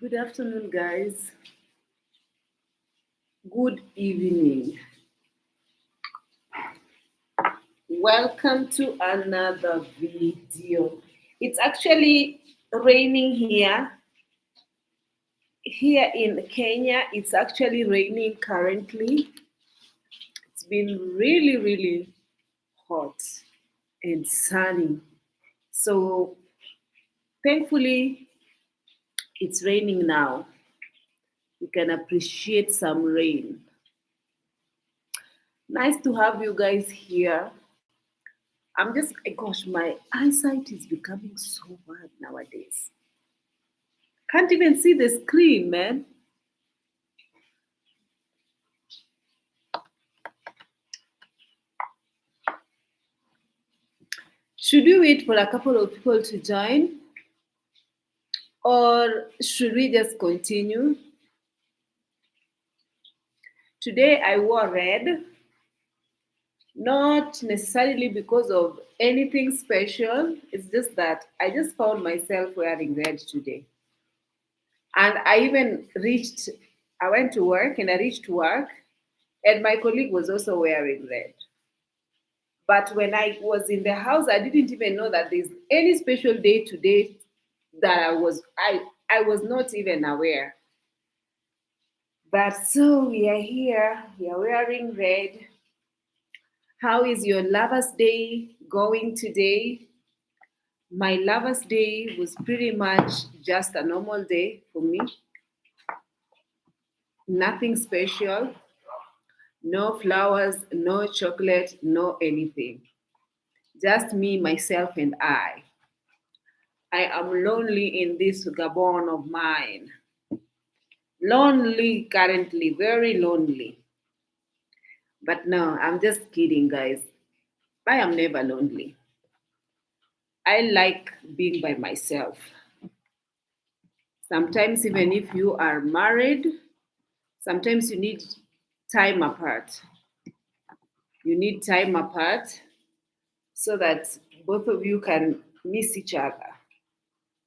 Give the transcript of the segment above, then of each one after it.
Good afternoon, guys. Good evening. Welcome to another video. It's actually raining here. Here in Kenya, it's actually raining currently. It's been really hot and sunny. So, thankfully, it's raining now. We can appreciate some rain. Nice to have you guys here. Gosh, my eyesight is becoming so bad nowadays. Can't even see the screen, man. Should we wait for a couple of people to join? Or should we just continue? Today I wore red, not necessarily because of anything special. It's just that I just found myself wearing red today. And I went to work and I reached work, and my colleague was also wearing red. But when I was in the house, I didn't even know that there's any special day today that I was not even aware. But so we are here, we are wearing red. How is your lover's day going today? My lover's day was pretty much just a normal day for me. Nothing special, no flowers, no chocolate, no anything. Just me, myself, and I. I am lonely in this Gabon of mine. Lonely currently, very lonely. But no, I'm just kidding, guys. I am never lonely. I like being by myself. Sometimes, even if you are married, sometimes you need time apart. You need time apart so that both of you can miss each other.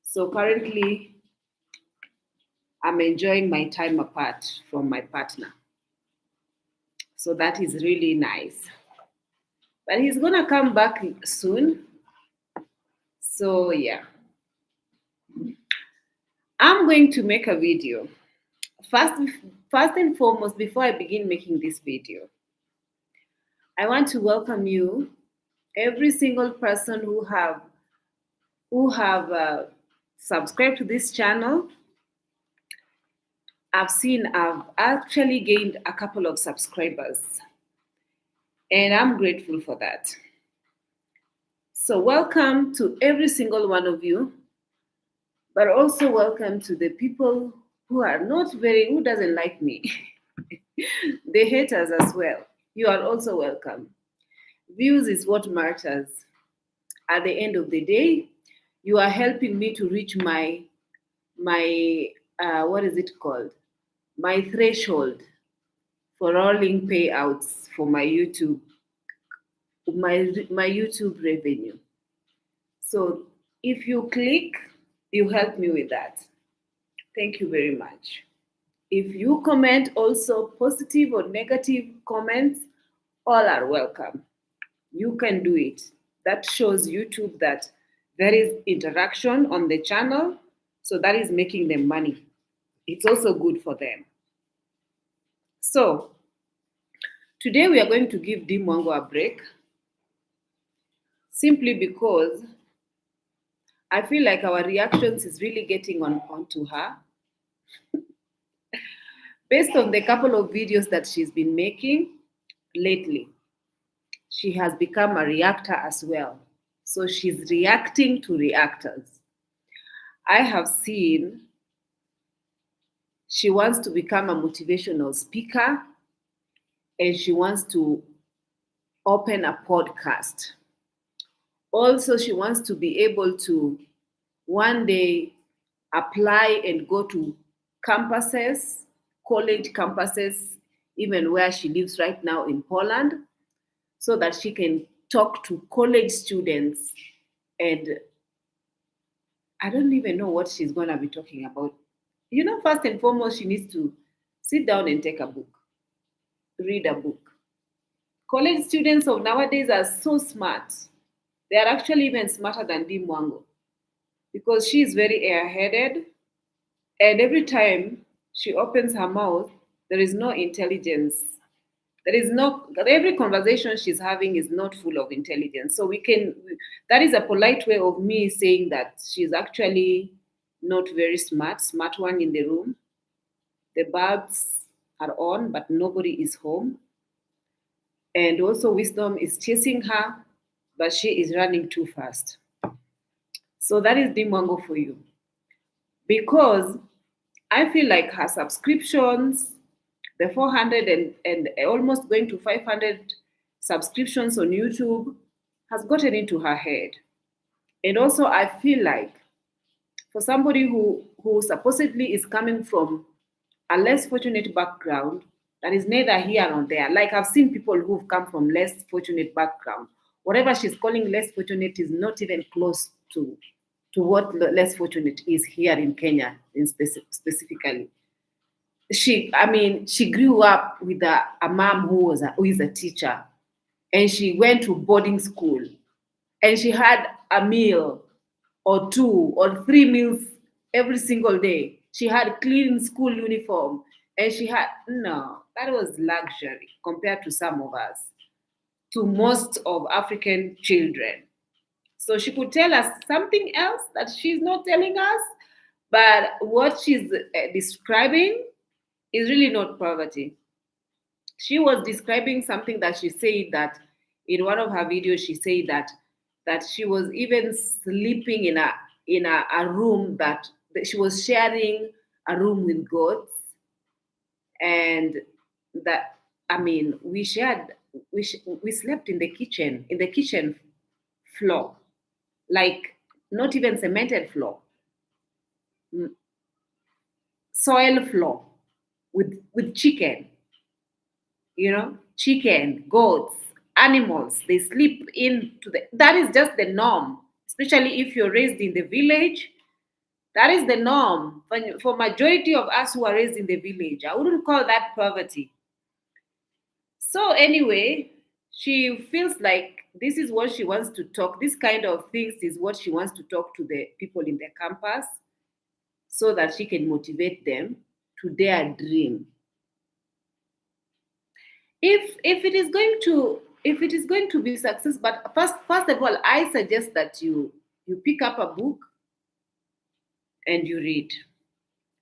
So currently, I'm enjoying my time apart from my partner. So that is really nice. But he's gonna come back soon. So yeah. I'm going to make a video. First, first and foremost, before I begin making this video, I want to welcome you, every single person who have subscribed to this channel. I've actually gained a couple of subscribers, and I'm grateful for that. So welcome to every single one of you, but also welcome to the people who doesn't like me. The haters as well. You are also welcome. Views is what matters. At the end of the day, you are helping me to reach my what is it called? My threshold for rolling payouts for my YouTube revenue. So if you click, you help me with that. Thank you very much. If you comment also, positive or negative comments, all are welcome. You can do it. That shows YouTube that there is interaction on the channel, so that is making them money. It's also good for them. So, today we are going to give DeeMwango a break, simply because I feel like our reactions is really getting onto her. Based on the couple of videos that she's been making lately, she has become a reactor as well. So she's reacting to reactors. I have seen she wants to become a motivational speaker, and she wants to open a podcast. Also, she wants to be able to one day apply and go to campuses, college campuses, even where she lives right now in Poland, so that she can talk to college students. And I don't even know what she's going to be talking about. first and foremost, she needs to sit down and take a book, read a book. College students of nowadays are so smart. They are actually even smarter than DeeMwango because she is very airheaded, and every time she opens her mouth, there is no intelligence. There is no every conversation she's having is not full of intelligence. So that is a polite way of me saying that she's actually not very smart one in the room. The bulbs are on, but nobody is home. And also, wisdom is chasing her, but she is running too fast. So that is DeeMwango for you. Because I feel like her subscriptions, the 400 and almost going to 500 subscriptions on YouTube, has gotten into her head. And also, I feel like for somebody who supposedly is coming from a less fortunate background, that is neither here nor there. Like I've seen people who've come from less fortunate background. Whatever she's calling less fortunate is not even close to what less fortunate is here in Kenya, specifically. She grew up with a mom who is a teacher, and she went to boarding school, and she had a meal or two or three meals every single day. She had clean school uniform, and she had no, that was luxury compared to some of us, to most of African children. So she could tell us something else that she's not telling us, but what she's describing is really not poverty. She was describing something that she said that in one of her videos she said that she was even sleeping in a room that she was sharing a room with goats, and that we shared we slept in the kitchen floor, like not even cemented floor, soil floor, with chicken, goats, animals. They sleep into that is just the norm, especially if you're raised in the village. That is the norm for majority of us who are raised in the village. I wouldn't call that poverty. So anyway, she feels like this is what she wants to talk. This kind of things is what she wants to talk to the people in the campus so that she can motivate them to their dream. If it is going to be success, but first of all, I suggest that you pick up a book and you read.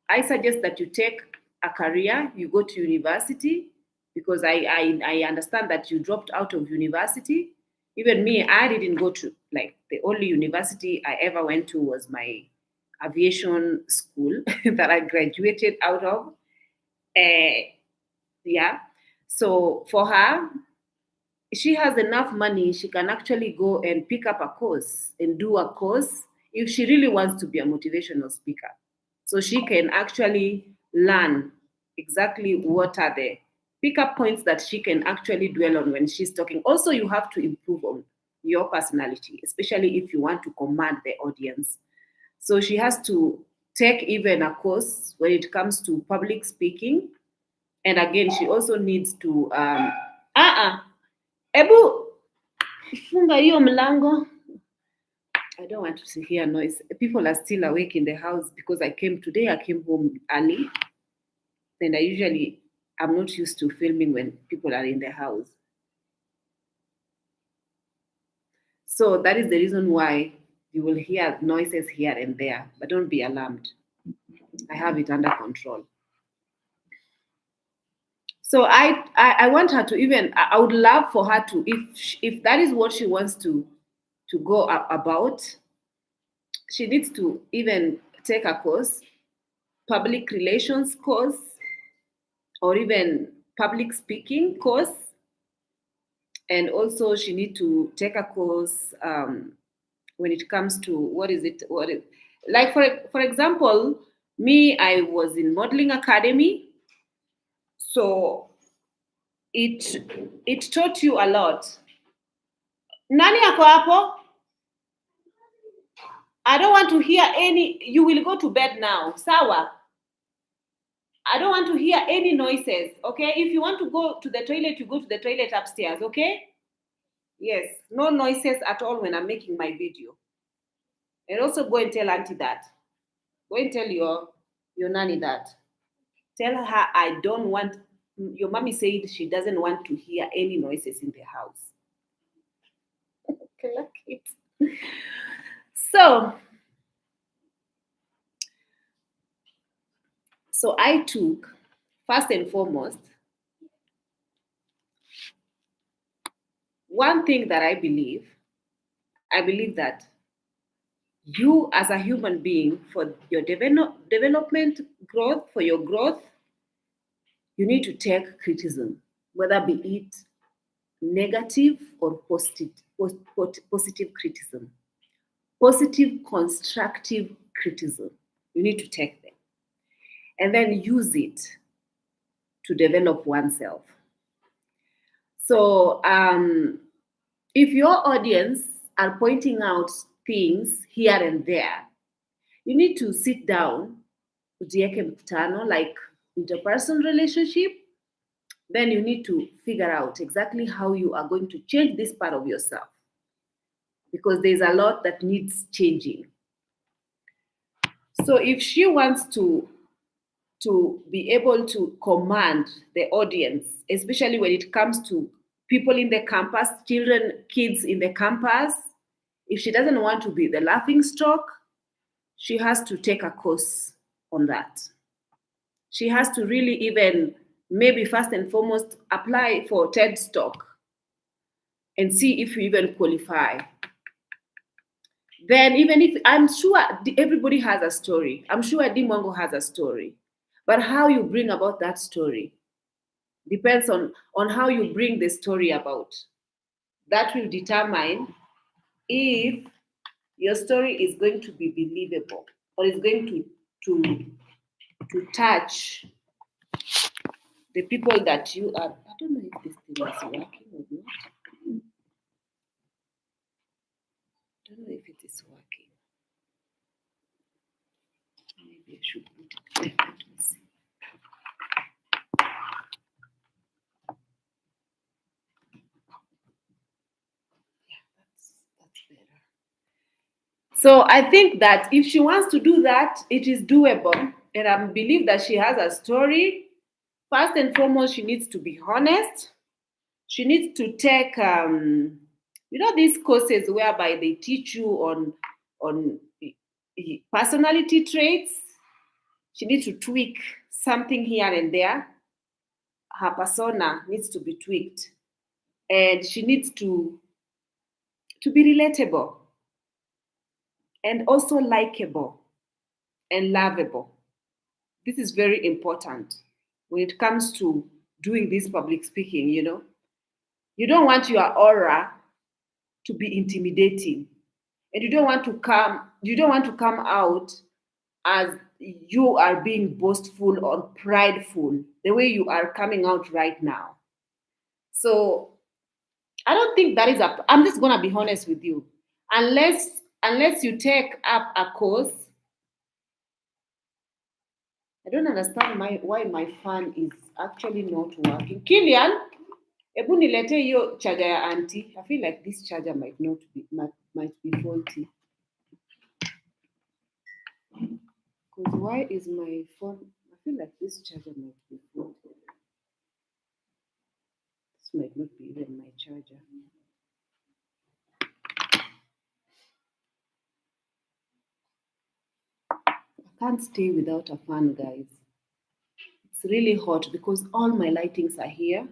I suggest that you take a career, you go to university, because I understand that you dropped out of university. Even me, I didn't go to, like, the only university I ever went to was my aviation school that I graduated out of. Uh, yeah. So for her, she has enough money, she can actually go and pick up a course and do a course if she really wants to be a motivational speaker. So she can actually learn exactly what are the pickup points that she can actually dwell on when she's talking. Also, you have to improve on your personality, especially if you want to command the audience. So she has to take even a course when it comes to public speaking. And again, she also needs to Ebu, funga hiyo mlango. I don't want to hear noise. People are still awake in the house because I came home early. And I'm not used to filming when people are in the house. So that is the reason why you will hear noises here and there, but don't be alarmed. I have it under control. So I want her to even, I would love for her to, if that is what she wants to go about, she needs to even take a course, public relations course, or even public speaking course. And also she need to take a course when it comes to like, for example, me, I was in modeling academy, so it taught you a lot. Nani ako hapo? I don't want to hear any. You will go to bed now. Sawa. I don't want to hear any noises, okay? If you want to go to the toilet, you go to the toilet upstairs, okay? Yes, no noises at all when I'm making my video. And also go and tell auntie that. Go and tell your nanny that. Tell her I don't want, your mommy said she doesn't want to hear any noises in the house. Okay, like it. So I took, first and foremost, one thing that I believe that you as a human being, for your development growth, for your growth, you need to take criticism, whether be it negative or positive criticism, positive constructive criticism. You need to take them and then use it to develop oneself. So if your audience are pointing out things here and there, you need to sit down, ujieke mkutano, like interpersonal relationship. Then you need to figure out exactly how you are going to change this part of yourself, because there's a lot that needs changing. So if she wants to be able to command the audience, especially when it comes to people in the campus, kids in the campus, if she doesn't want to be the laughing stock, she has to take a course on that. She has to really even, maybe first and foremost, apply for TED Talk and see if you even qualify. Then even if, I'm sure everybody has a story. I'm sure DeeMwango has a story. But how you bring about that story depends on how you bring the story about. That will determine if your story is going to be believable or is going to touch the people that you are. I don't know if this thing is working or not. I don't know if it is working. Maybe I should put it there. Let me see. Yeah, that's better. So I think that if she wants to do that, it is doable. And I believe that she has a story. First and foremost, she needs to be honest. She needs to take, these courses whereby they teach you on personality traits. She needs to tweak something here and there. Her persona needs to be tweaked, and she needs to be relatable and also likable and lovable. This is very important when it comes to doing this public speaking. You don't want your aura to be intimidating, and you don't want to come out as you are being boastful or prideful the way you are coming out right now. So I don't think that is I'm just gonna be honest with you. Unless you take up a course. I don't understand why my fan is actually not working. Killian, ebu nilete hiyo charger ya auntie. I feel like this charger might be faulty. Because why is my phone? I feel like this charger might be faulty. This might not be even my charger. I can't stay without a fan, guys. It's really hot because all my lightings are here.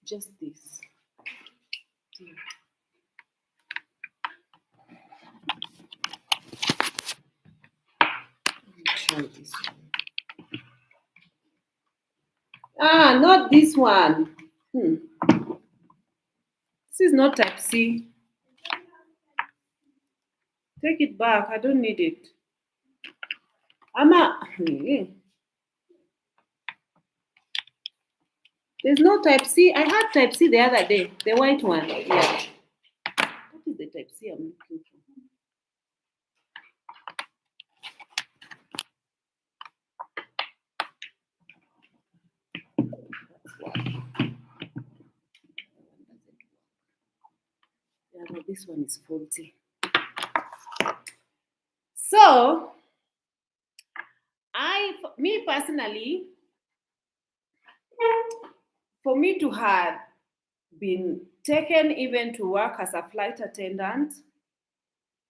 Just this. Dear. Let me try this one. Not this one. This is not type C. Take it back. I don't need it. There's no type C. I had type C the other day. The white one. Yeah. What is the type C? see I'm looking for. That's why. Yeah, no, this one is faulty. So, me personally, for me to have been taken even to work as a flight attendant,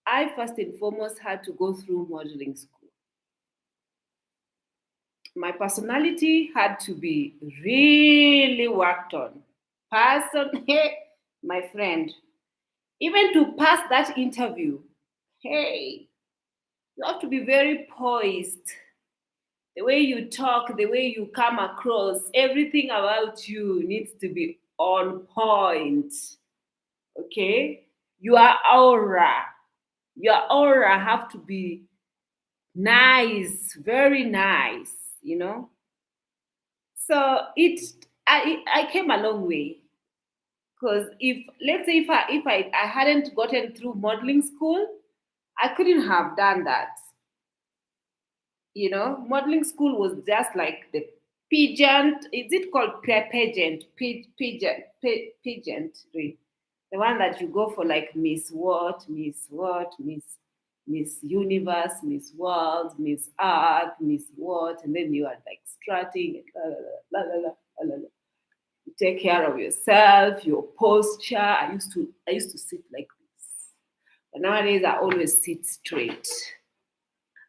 I first and foremost had to go through modeling school. My personality had to be really worked on. My friend, even to pass that interview, hey, you have to be very poised. The way you talk, the way you come across, everything about you needs to be on point. Okay? Your aura have to be nice, very nice, you know. So I came a long way because if let's say if I hadn't gotten through modeling school, I couldn't have done that. You know, modeling school was just like the pageant. Is it called pageant? Pageantry. The one that you go for like Miss Universe, Miss World, Miss Earth, Miss what, and then you are like strutting, la, la, la, la, la, la, la. You take care of yourself, your posture. I used to sit like this, but nowadays I always sit straight.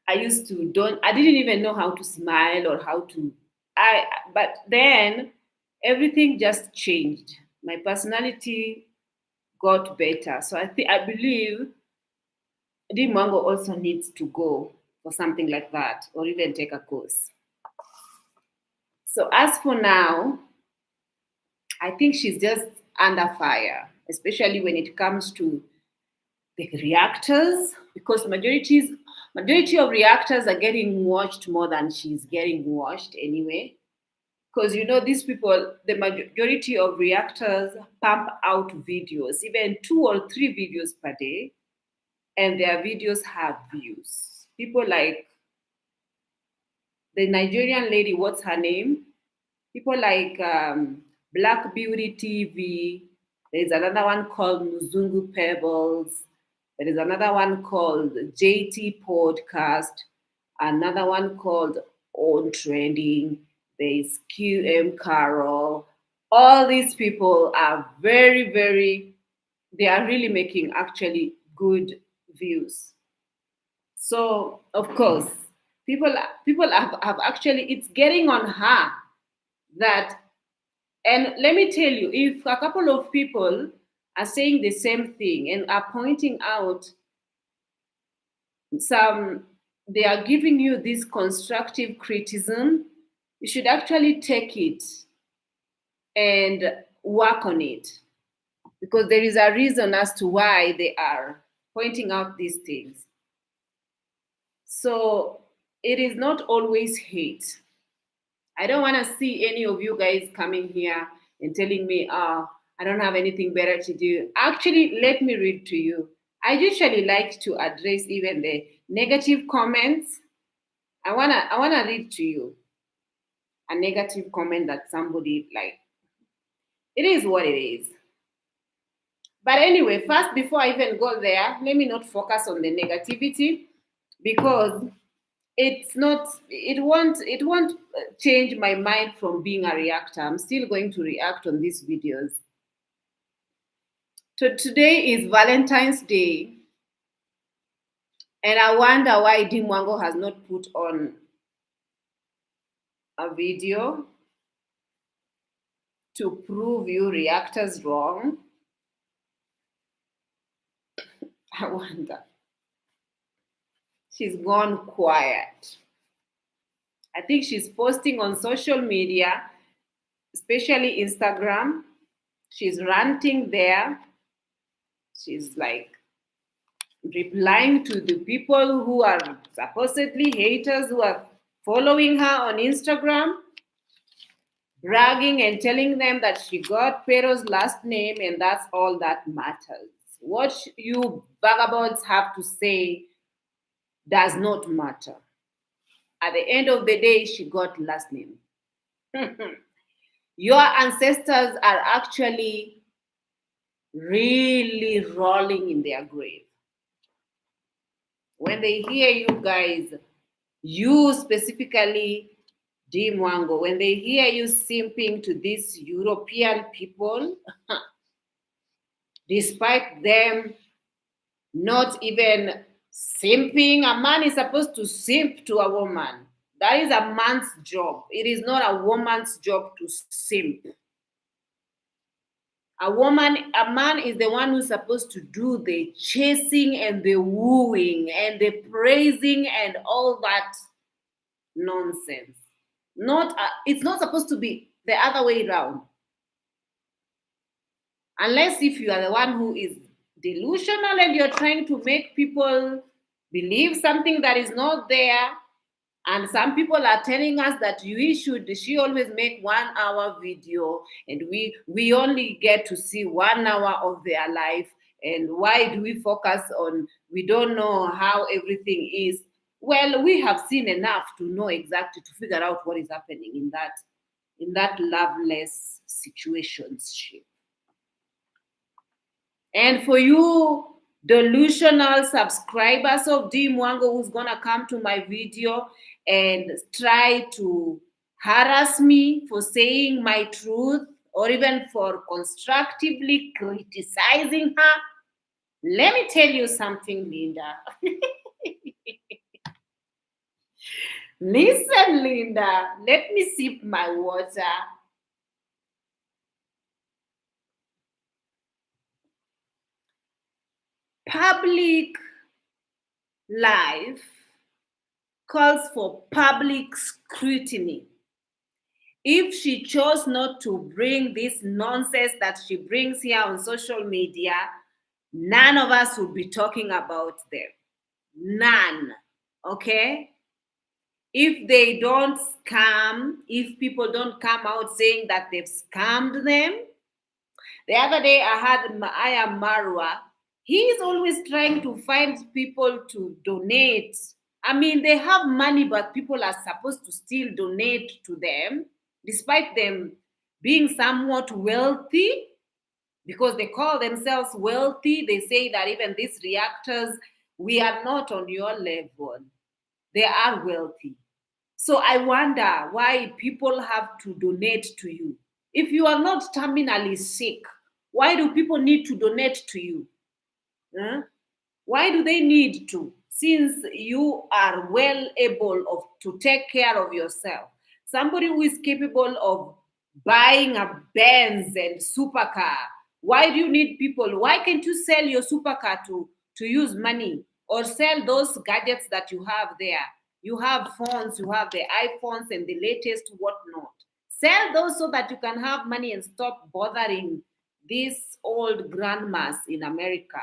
I didn't even know how to smile or how to I but then everything just changed. My personality got better. So I believe DeeMwango also needs to go for something like that or even take a course. So as for now, I think she's just under fire, especially when it comes to the reactors, because majority of reactors are getting watched more than she's getting watched anyway. Because you know these people, the majority of reactors pump out videos, even 2 or 3 videos per day, and their videos have views. People like the Nigerian lady, what's her name? People like Black Beauty TV. There's another one called Muzungu Pebbles. There is another one called JT Podcast. Another one called On Trending. There's QM Carol. All these people are very, very, they are really making actually good views. So of course, people have actually, it's getting on her that, and let me tell you, if a couple of people are saying the same thing and are pointing out some, they are giving you this constructive criticism, you should actually take it and work on it, because there is a reason as to why they are pointing out these things. So it is not always hate. I don't want to see any of you guys coming here and telling me, I don't have anything better to do. Actually, let me read to you. I usually like to address even the negative comments. I wanna read to you a negative comment that somebody like. It is what it is. But anyway, first, before I even go there, let me not focus on the negativity, because it won't change my mind from being a reactor. I'm still going to react on these videos. So today is Valentine's Day, and I wonder why DeeMwango has not put on a video to prove you reactors wrong. I wonder. She's gone quiet. I think she's posting on social media, especially Instagram. She's ranting there. She's like replying to the people who are supposedly haters who are following her on Instagram, bragging and telling them that she got Pero's last name and that's all that matters. What you vagabonds have to say does not matter. At the end of the day, she got last name. Your ancestors are actually really rolling in their grave. When they hear you guys, you specifically, DeeMwango, when they hear you simping to these European people, despite them not even simping, a man is supposed to simp to a woman. That is a man's job. It is not a woman's job to simp. A man is the one who's supposed to do the chasing and the wooing and the praising and all that nonsense. It's not supposed to be the other way around. Unless if you are the one who is delusional and you're trying to make people believe something that is not there. And some people are telling us that she always make 1 hour video and we only get to see 1 hour of their life. And why do we focus on, we don't know how everything is? Well, we have seen enough to know exactly, to figure out what is happening in that loveless situationship. And for you delusional subscribers of DeeMwango who's gonna come to my video and try to harass me for saying my truth or even for constructively criticizing her, let me tell you something, Linda. Listen, Linda, let me sip my water. Public life calls for public scrutiny. If she chose not to bring this nonsense that she brings here on social media, none of us would be talking about them. None. Okay? If they don't scam, if people don't come out saying that they've scammed them. The other day I had Aya Marwa. He's always trying to find people to donate. I mean, they have money, but people are supposed to still donate to them, despite them being somewhat wealthy, because they call themselves wealthy. They say that even these reactors, we are not on your level. They are wealthy. So I wonder why people have to donate to you. If you are not terminally sick, why do people need to donate to you? Huh? Why do they need to? Since you are well able to take care of yourself. Somebody who is capable of buying a Benz and supercar, why do you need people? Why can't you sell your supercar to use money or sell those gadgets that you have there? You have phones, you have the iPhones and the latest whatnot. Sell those so that you can have money and stop bothering these old grandmas in America.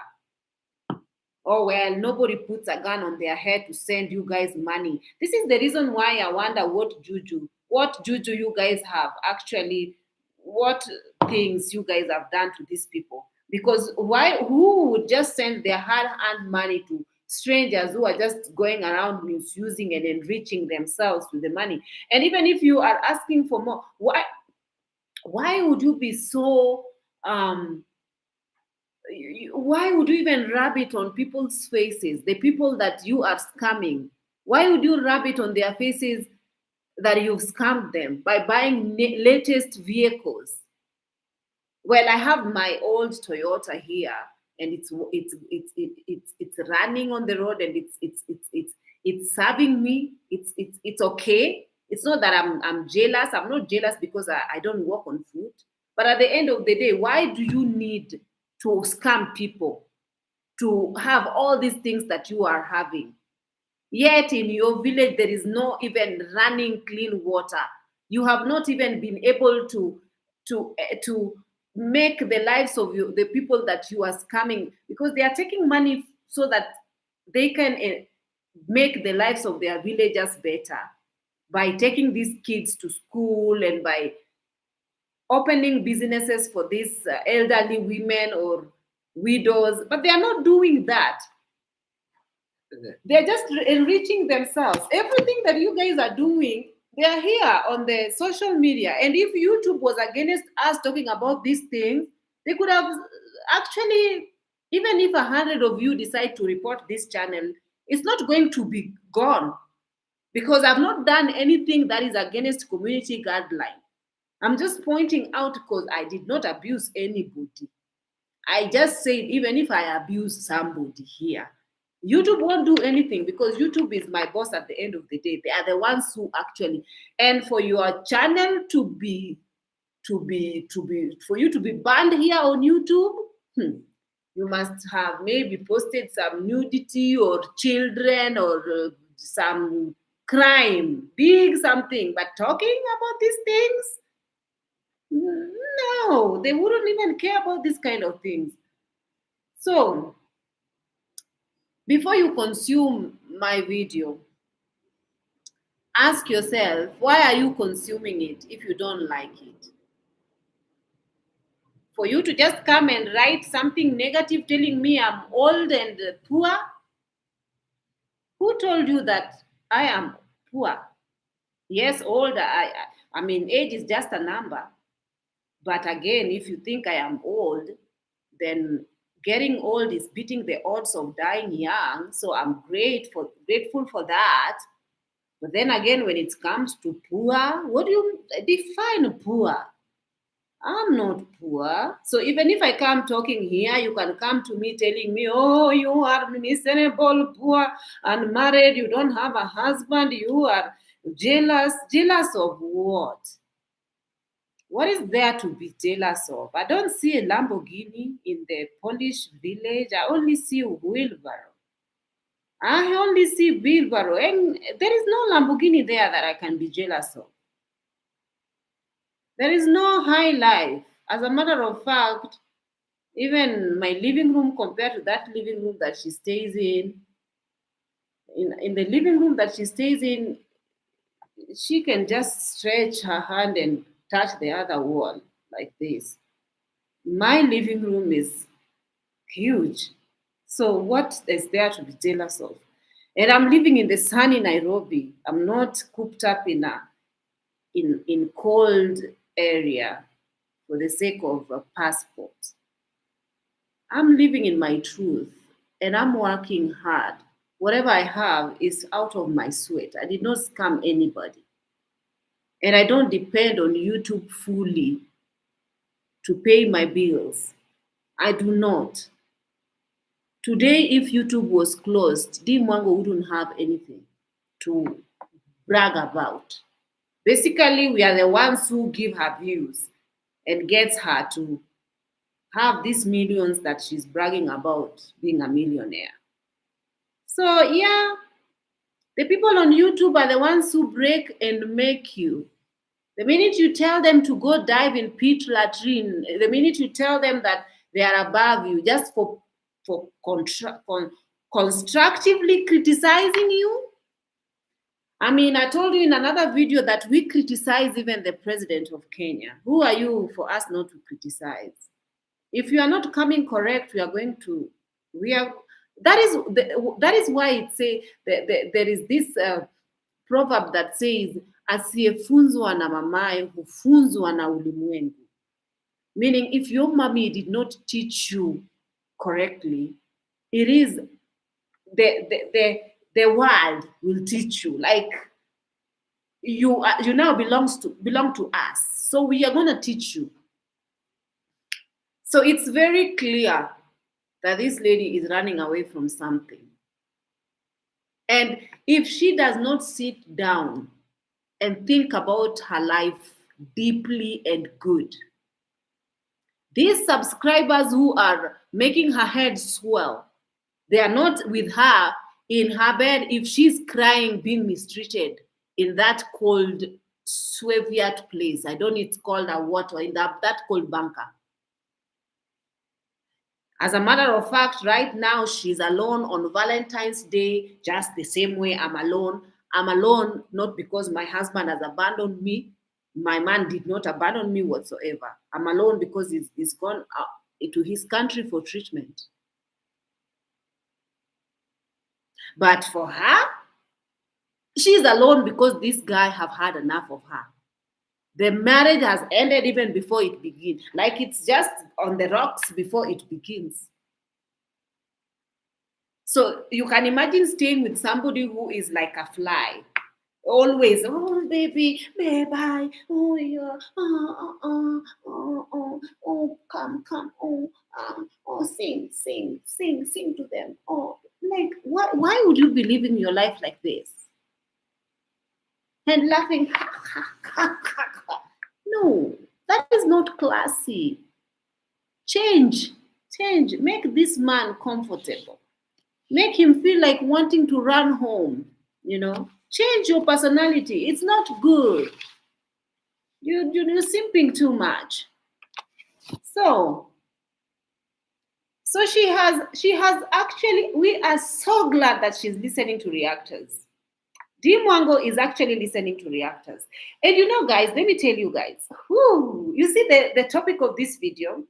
Oh, well, nobody puts a gun on their head to send you guys money. This is the reason why I wonder what juju you guys have actually, what things you guys have done to these people. Because who would just send their hard-earned money to strangers who are just going around misusing and enriching themselves with the money? And even if you are asking for more, why would you be so why would you even rub it on people's faces, the people that you are scamming? Why would you rub it on their faces that you've scammed them by buying latest vehicles? Well, I have my old Toyota here, and it's running on the road, and it's serving me. It's okay. It's not that I'm jealous. I'm not jealous because I don't work on foot. But at the end of the day, why do you need to scam people to have all these things that you are having? Yet in your village, there is no even running clean water. You have not even been able to make the lives of the people that you are scamming, because they are taking money so that they can make the lives of their villagers better by taking these kids to school and by opening businesses for these elderly women or widows, but they are not doing that. They're just enriching themselves. Everything that you guys are doing, they are here on the social media. And if YouTube was against us talking about these things, they could have actually, even if 100 of you decide to report this channel, it's not going to be gone because I've not done anything that is against community guideline. I'm just pointing out because I did not abuse anybody. I just said, even if I abuse somebody here, YouTube won't do anything because YouTube is my boss at the end of the day. They are the ones who actually, and for your channel for you to be banned here on YouTube, you must have maybe posted some nudity or children or some crime, big something. But talking about these things, no, they wouldn't even care about this kind of things. So, before you consume my video, ask yourself, why are you consuming it if you don't like it? For you to just come and write something negative telling me I'm old and poor? Who told you that I am poor? Yes, old, I mean, age is just a number. But again, if you think I am old, then getting old is beating the odds of dying young. So I'm grateful for that. But then again, when it comes to poor, what do you define poor? I'm not poor. So even if I come talking here, you can come to me telling me, oh, you are miserable, poor, unmarried, you don't have a husband, you are jealous. Jealous of what? What is there to be jealous of? I don't see a Lamborghini in the Polish village. I only see a wheelbarrow. I only see wheelbarrow. And there is no Lamborghini there that I can be jealous of. There is no high life. As a matter of fact, even my living room compared to that living room that she stays in the living room that she stays in, she can just stretch her hand and touch the other wall like this. My living room is huge. So what is there to be jealous of? And I'm living in the sunny Nairobi. I'm not cooped up in cold area for the sake of a passport. I'm living in my truth and I'm working hard. Whatever I have is out of my sweat. I did not scam anybody. And I don't depend on YouTube fully to pay my bills. I do not. Today, if YouTube was closed, DeeMwango wouldn't have anything to brag about. Basically, we are the ones who give her views and gets her to have these millions that she's bragging about being a millionaire. So, yeah, the people on YouTube are the ones who break and make you. The minute you tell them to go dive in pit latrine, the minute you tell them that they are above you just for constructively criticizing you. I mean, I told you in another video that we criticize even the president of Kenya. Who are you for us not to criticize? If you are not coming correct, we are going to, that is why it say there is this proverb that says, asiyefunzwa na mamaye hufunzwa na ulimwengu. Meaning, if your mommy did not teach you correctly, it is the world will teach you. Like you now belong to us, so we are going to teach you. So it's very clear that this lady is running away from something. And if she does not sit down and think about her life deeply and good, these subscribers who are making her head swell, they are not with her in her bed if she's crying, being mistreated in that cold Soviet place. I don't know, it's called a water, in that cold bunker. As a matter of fact, right now she's alone on Valentine's Day, just the same way I'm alone. I'm alone not because my husband has abandoned me. My man did not abandon me whatsoever. I'm alone because he's gone to his country for treatment. But for her, she's alone because this guy have had enough of her. The marriage has ended even before it begins. Like it's just on the rocks before it begins. So you can imagine staying with somebody who is like a fly. Always, oh baby, bye, oh yeah, come, sing to them. Oh, like why would you be living your life like this? And laughing. No, that is not classy. Change, make this man comfortable. Make him feel like wanting to run home, Change your personality. It's not good. You're simping too much. So she has actually, we are so glad that she's listening to reactors. DeeMwango is actually listening to reactors. And guys, let me tell you guys, you see the topic of this video,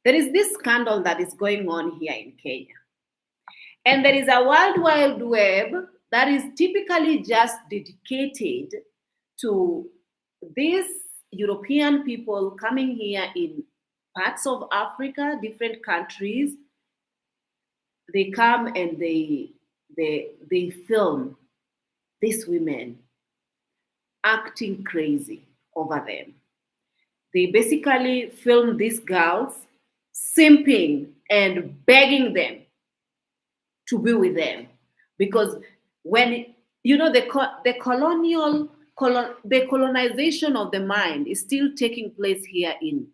there is this scandal that is going on here in Kenya. And there is a World Wide Web that is typically just dedicated to these European people coming here in parts of Africa, different countries. They come and they film these women acting crazy over them. They basically film these girls simping and begging them to be with them, because when the colonization of the mind is still taking place here in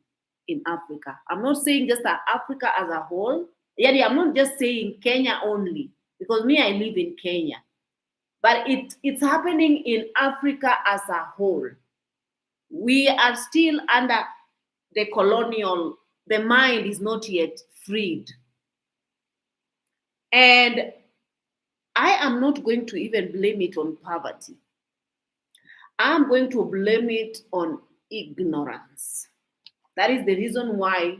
Africa. I'm not saying just Africa as a whole. Yeah, I'm not just saying Kenya only, because me, I live in Kenya. But it's happening in Africa as a whole. We are still under the colonial, the mind is not yet freed. And I am not going to even blame it on poverty. I'm going to blame it on ignorance. That is the reason why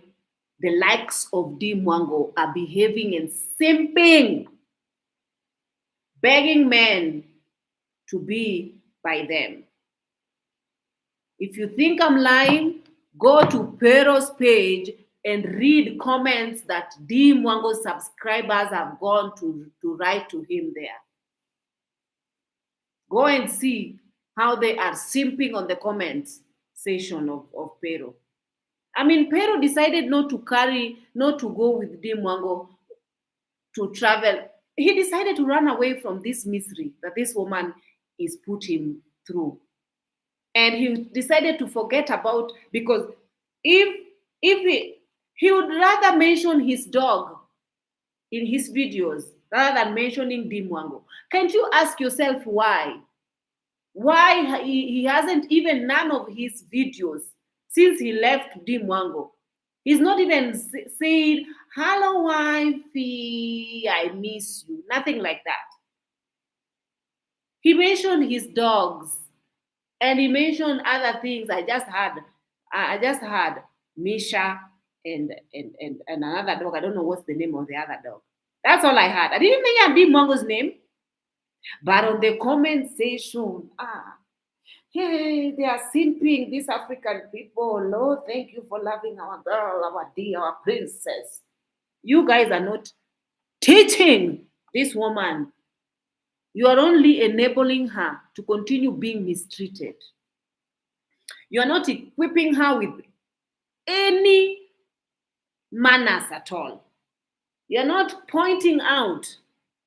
the likes of DeeMwango are behaving and simping, begging men to be by them. If you think I'm lying, go to Pero's page and read comments that DeeMwango subscribers have gone to write to him there. Go and see how they are simping on the comments section of Pero. I mean, Pero decided not to go with DeeMwango to travel. He decided to run away from this misery that this woman is put him through. And he decided to forget about, because if he would rather mention his dog in his videos rather than mentioning DeeMwango. Can't you ask yourself why? Why he hasn't even none of his videos since he left DeeMwango? He's not even saying, hello, wifey, I miss you. Nothing like that. He mentioned his dogs and he mentioned other things. I just had Misha and another dog. I don't know what's the name of the other dog. That's all I had. I didn't hear DeeMwango's name. But on the comment section, hey, they are simping, these African people. Lord, thank you for loving our girl, our dear, our princess. You guys are not teaching this woman. You are only enabling her to continue being mistreated. You are not equipping her with any manners at all. You are not pointing out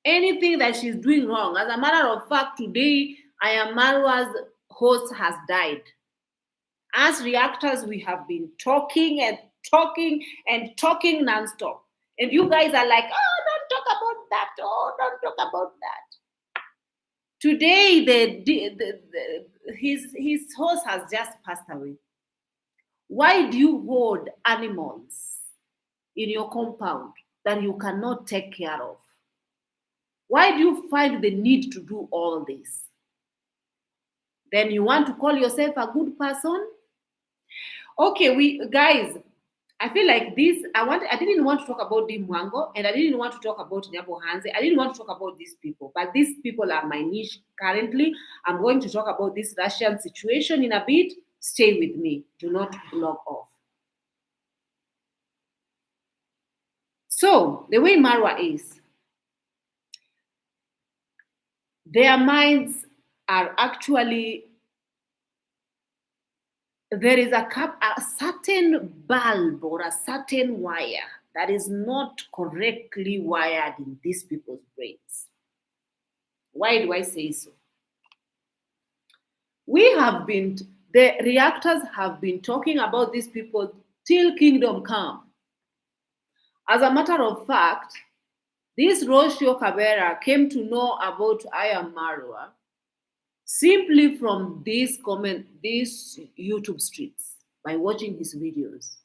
anything that she's doing wrong. As a matter of fact, today, Ayamarua's host has died. As reactors, we have been talking and talking and talking nonstop. And you guys are like, oh, don't talk about that. Oh, don't talk about that. Today, his host has just passed away. Why do you hold animals in your compound that you cannot take care of? Why do you find the need to do all this? Then you want to call yourself a good person? Okay, guys, I feel like this. I didn't want to talk about DeeMwango, and I didn't want to talk about Nyabo Hanze. I didn't want to talk about these people, but these people are my niche currently. I'm going to talk about this Russian situation in a bit. Stay with me. Do not log off. So the way Marwa is, their minds are actually, there is a certain bulb or a certain wire that is not correctly wired in these people's brains. Why do I say so? The reactors have been talking about these people till kingdom come. As a matter of fact, this Roshio Cabrera came to know about I Am Marwa simply from these YouTube streets by watching his videos.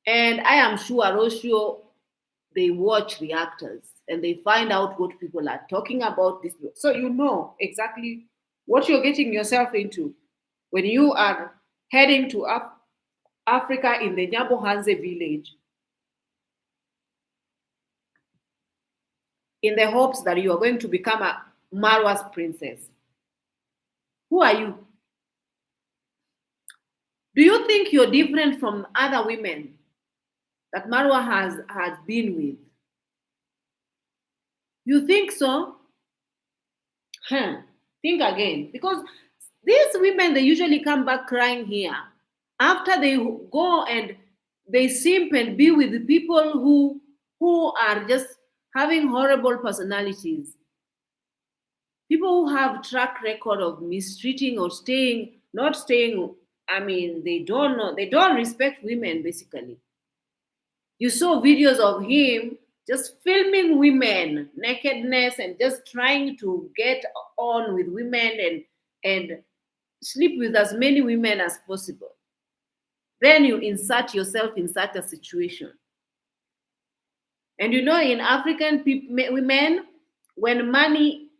And I am sure Roshio, they watch reactors and they find out what people are talking about this. So you know exactly what you're getting yourself into when you are heading to Africa in the Nyabo Hanze village in the hopes that you are going to become a Marwa's princess. Who are you? Do you think you're different from other women that Marwa has been with? You think so? Think again. Because these women, they usually come back crying here after they go and they simp and be with the people who are just having horrible personalities. People who have track record of mistreating or not staying, I mean, they don't know, they don't respect women basically. You saw videos of him just filming women nakedness and just trying to get on with women and sleep with as many women as possible. Then you insert yourself in such a situation. And you know, in African women, when money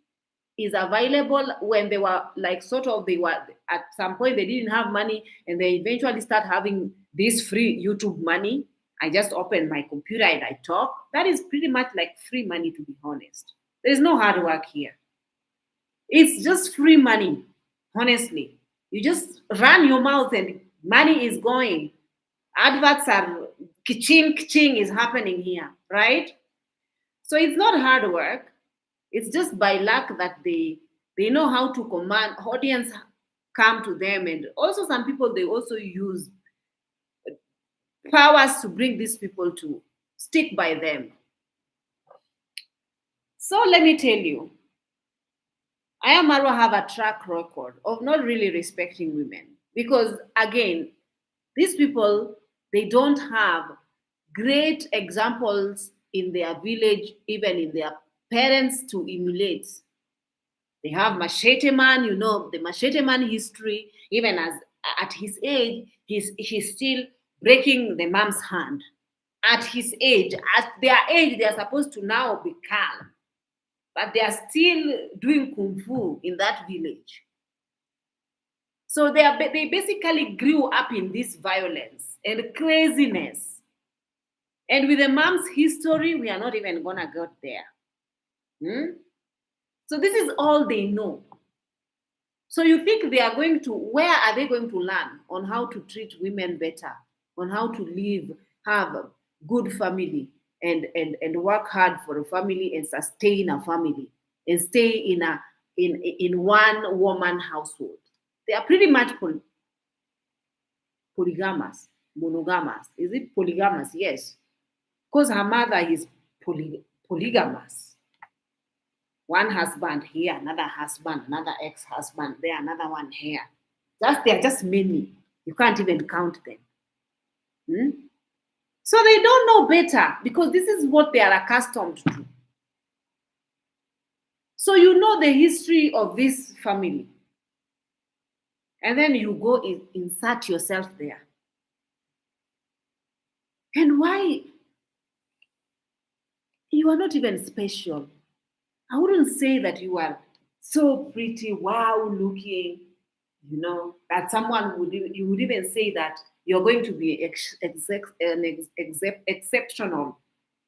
is available, when they were like they were at some point they didn't have money and they eventually start having this free YouTube money. I just open my computer and I talk. That is pretty much like free money, to be honest. There's no hard work here. It's just free money, honestly. You just run your mouth and money is going. Adverts are kiching is happening here, right? So it's not hard work. It's just by luck that they know how to command audience come to them, and also some people they also use powers to bring these people to stick by them. So let me tell you, I Am Marwa have a track record of not really respecting women because again, these people they don't have great examples in their village, even in their parents to emulate. They have Machete Man, you know, the Machete Man history, even as at his age, he's still breaking the mom's hand. At his age, at their age, they are supposed to now be calm. But they are still doing kung fu in that village. So they basically grew up in this violence and craziness. And with the mom's history, we are not even gonna get there. So this is all they know. So you think they are going to, where are they going to learn on how to treat women better, on how to live, have a good family, and work hard for a family and sustain a family and stay in one woman household? They are pretty much polygamous, monogamous. Is it polygamous? Yes. Because her mother is polygamous. One husband here, another husband, another ex-husband there, another one here. There are just many. You can't even count them. So they don't know better because this is what they are accustomed to. So you know the history of this family. And then you go insert yourself there. And why? You are not even special. I wouldn't say that you are so pretty, wow looking. that someone would, you would even say that you're going to be exceptional,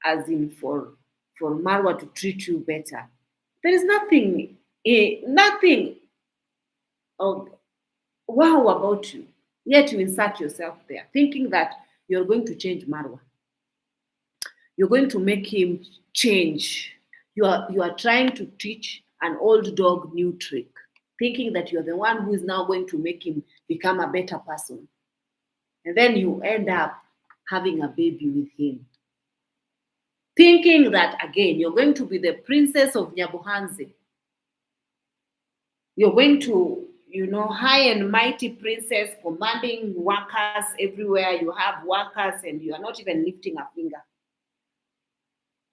as in for Marwa to treat you better. There is nothing of wow about you. Yet you insert yourself there, thinking that you're going to change Marwa. You're going to make him change. You are trying to teach an old dog new trick, thinking that you're the one who is now going to make him become a better person. And then you end up having a baby with him, thinking that again you're going to be the princess of Nyabuhanzi. You're going to, high and mighty princess commanding workers everywhere. You have workers and you are not even lifting a finger.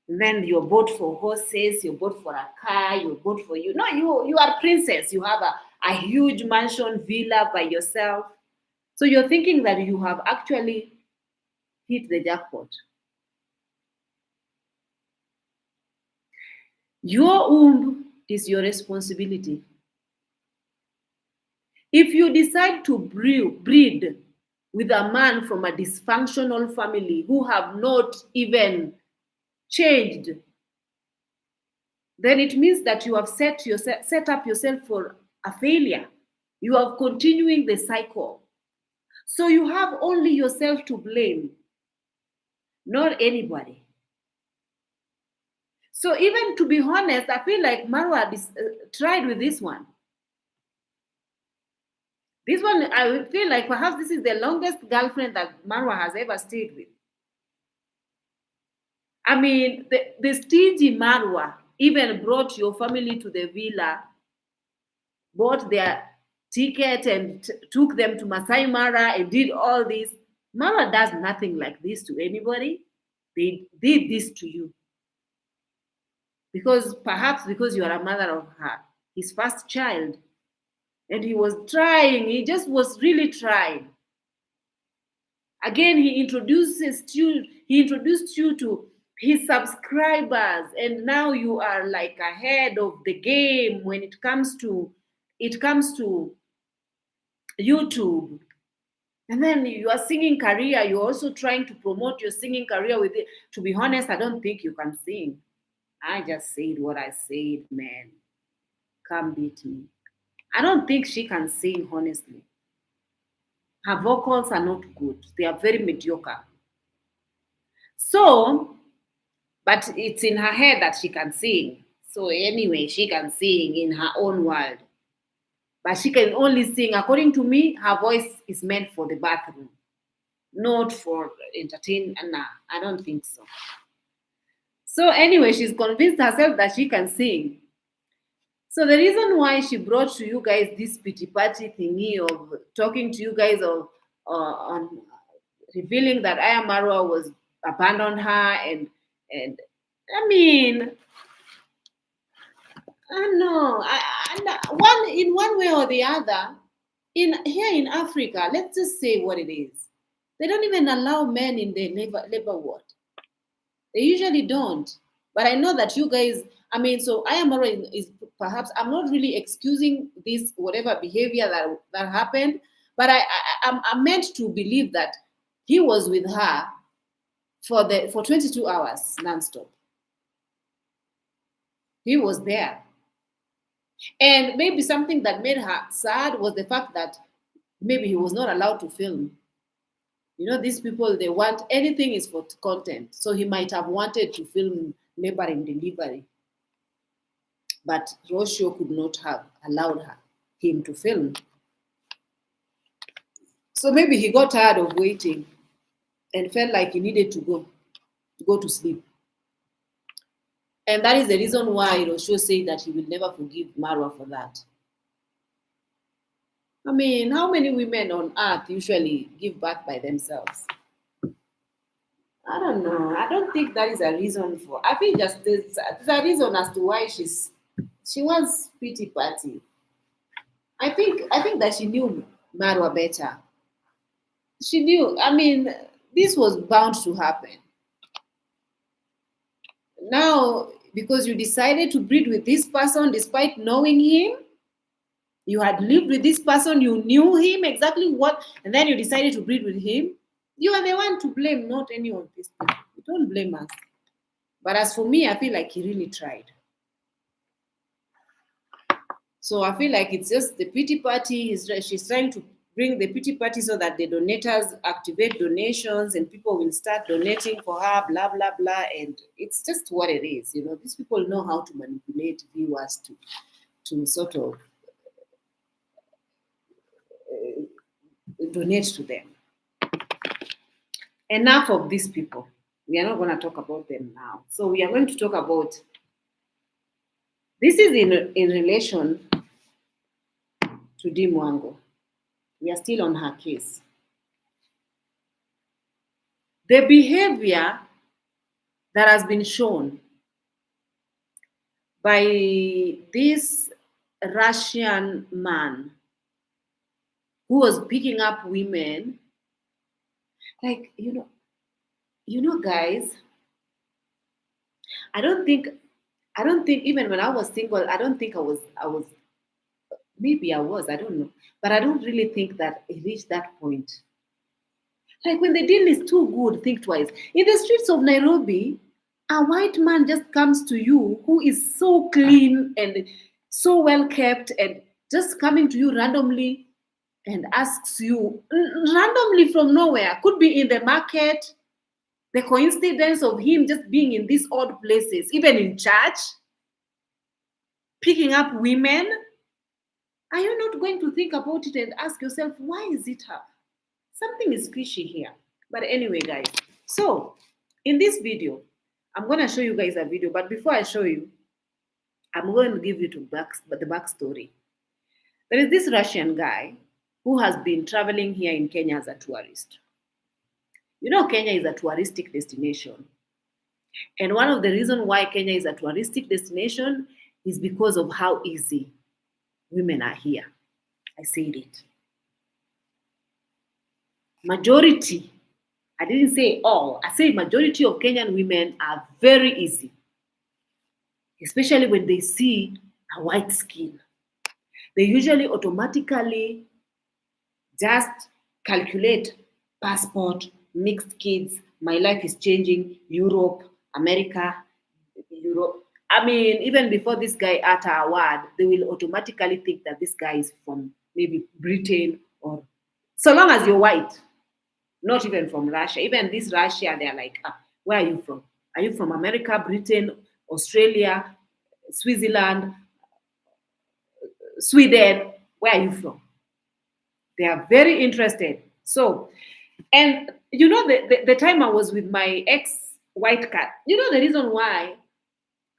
And then you're bought for horses, you're bought for a car, you're bought for you. No, you are princess. You have a huge mansion villa by yourself. So you're thinking that you have actually hit the jackpot. Your womb is your responsibility. If you decide to breed with a man from a dysfunctional family who have not even changed, then it means that you have set up yourself for a failure. You are continuing the cycle. So you have only yourself to blame, not anybody. So even to be honest, I feel like Marwa tried with this one. This one, I feel like perhaps this is the longest girlfriend that Marwa has ever stayed with. I mean, the stingy Marwa even brought your family to the villa, bought their ticket and took them to Masai Mara and did all this. Marwa does nothing like this to anybody. They did this to you. Perhaps because you are a mother of his first child. And he was trying, he just was really trying. Again, he introduced you to his subscribers, and now you are like ahead of the game when it comes to YouTube. And then your singing career, you're also trying to promote your singing career with it. To be honest, I don't think you can sing. I just said what I said, man. Come beat me. I don't think she can sing, honestly. Her vocals are not good. They are very mediocre. So, but it's in her head that she can sing. So anyway, she can sing in her own world. But she can only sing, according to me, her voice is meant for the bathroom, not for entertainment. Nah, I don't think so. So anyway, she's convinced herself that she can sing. So the reason why she brought to you guys this pity party thingy of talking to you guys on revealing that Aya Marwa was abandoned her and I mean, I know. In one way or the other, here in Africa, let's just say what it is. They don't even allow men in the labor ward. They usually don't. But I know that you guys, I mean, so I am is perhaps, I'm not really excusing this whatever behavior that happened, but I'm meant to believe that he was with her for 22 hours nonstop. He was there. And maybe something that made her sad was the fact that maybe he was not allowed to film. These people, they want anything is for content. So he might have wanted to film labor and delivery. But Roshio could not have allowed him to film. So maybe he got tired of waiting and felt like he needed to go to sleep. And that is the reason why Roshio said that he will never forgive Marwa for that. I mean, how many women on earth usually give birth by themselves? I don't know. I don't think that is a reason for. I think just there's a reason as to why she wants pity party. I think that she knew Marwa better. She knew. I mean, this was bound to happen. Now, because you decided to breed with this person despite knowing him, You had lived with this person, you knew him exactly what, and then you decided to breed with him. You are the one to blame, not any of these people. You don't blame us. But as for me, I feel like he really tried. So I feel like it's just the pity party. She's trying to bring the pity party so that the donators activate donations and people will start donating for her, blah, blah, blah. And it's just what it is. You know, these people know how to manipulate viewers to sort of donate to them. Enough of these people. We are not going to talk about them now. So we are going to talk about this is in relation to DeeMwango. We are still on her case. The behavior that has been shown by this Russian man who was picking up women, like guys, I don't think even when I was single, I don't think I was maybe I was, I don't know, but I don't really think that it reached that point. Like when the deal is too good, think twice. In the streets of Nairobi, a white man just comes to you who is so clean and so well kept and just coming to you randomly and asks you randomly from nowhere. Could be in the market, the coincidence of him just being in these odd places, even in church, picking up women. Are you not going to think about it and ask yourself, why is it her? Something is fishy here. But anyway, guys, so in this video, I'm going to show you guys a video. But before I show you, I'm going to give you the backstory. There is this Russian guy who has been traveling here in Kenya as a tourist. You know, Kenya is a touristic destination. And one of the reasons why Kenya is a touristic destination is because of how easy women are here. I said it. Majority, I didn't say all, I say majority of Kenyan women are very easy, especially when they see a white skin. They usually automatically just calculate passport, mixed kids, my life is changing, Europe, America, Europe. I mean, even before this guy utter a word, they will automatically think that this guy is from maybe Britain or so long as you're white, not even from Russia. Even this Russia, they're like, where are you from? Are you from America, Britain, Australia, Switzerland, Sweden? Where are you from? They are very interested. So, and you know, the time I was with my ex-white cat, you know the reason why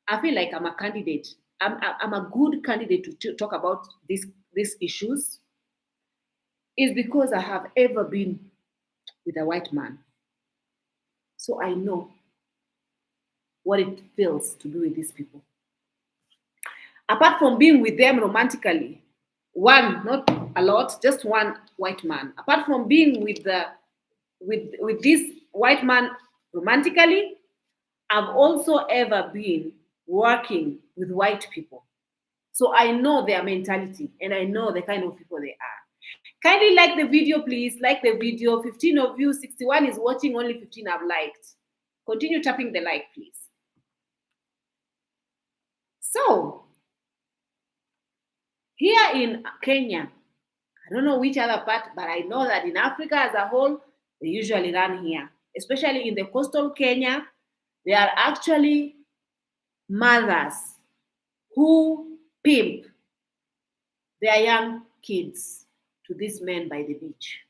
I feel like I'm a candidate. I'm a good candidate to talk about these issues is because I have ever been with a white man. So I know what it feels to be with these people. Apart from being with them romantically, one, not a lot, just one white man. Apart from being with this white man romantically, I've also ever been working with white people. So I know their mentality and I know the kind of people they are. Kindly like the video, please. Like the video. 15 of you, 61 is watching, only 15 have liked. Continue tapping the like, please. So, here in Kenya, I don't know which other part, but I know that in Africa as a whole, they usually run here. Especially in the coastal Kenya, there are actually mothers who pimp their young kids to these men by the beach.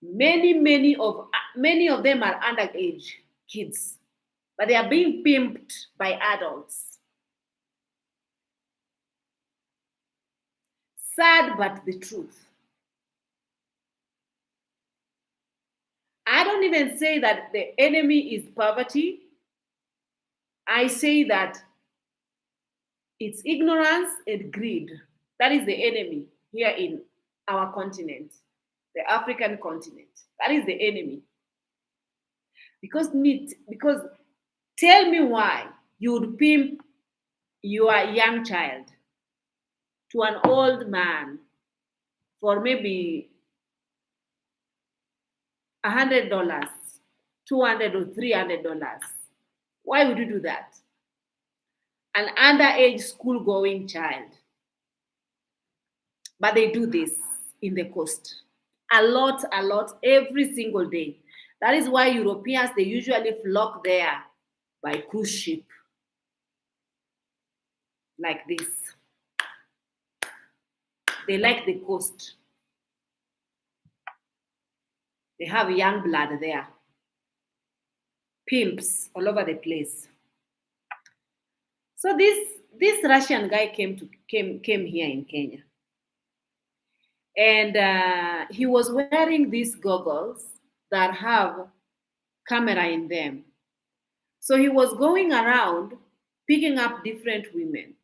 Many of them are underage kids, but they are being pimped by adults. Sad, but the truth. I don't even say that the enemy is poverty. I say that it's ignorance and greed. That is the enemy here in our continent, the African continent. That is the enemy. Because tell me why you would pimp your young child. to an old man for maybe $100, $200 or $300. Why would you do that? An underage school-going child. But they do this in the coast. A lot, every single day. That is why Europeans, they usually flock there by cruise ship. Like this. They like the coast. They have young blood there. Pimps all over the place. So this Russian guy came here in Kenya. And he was wearing these goggles that have camera in them. So he was going around picking up different women.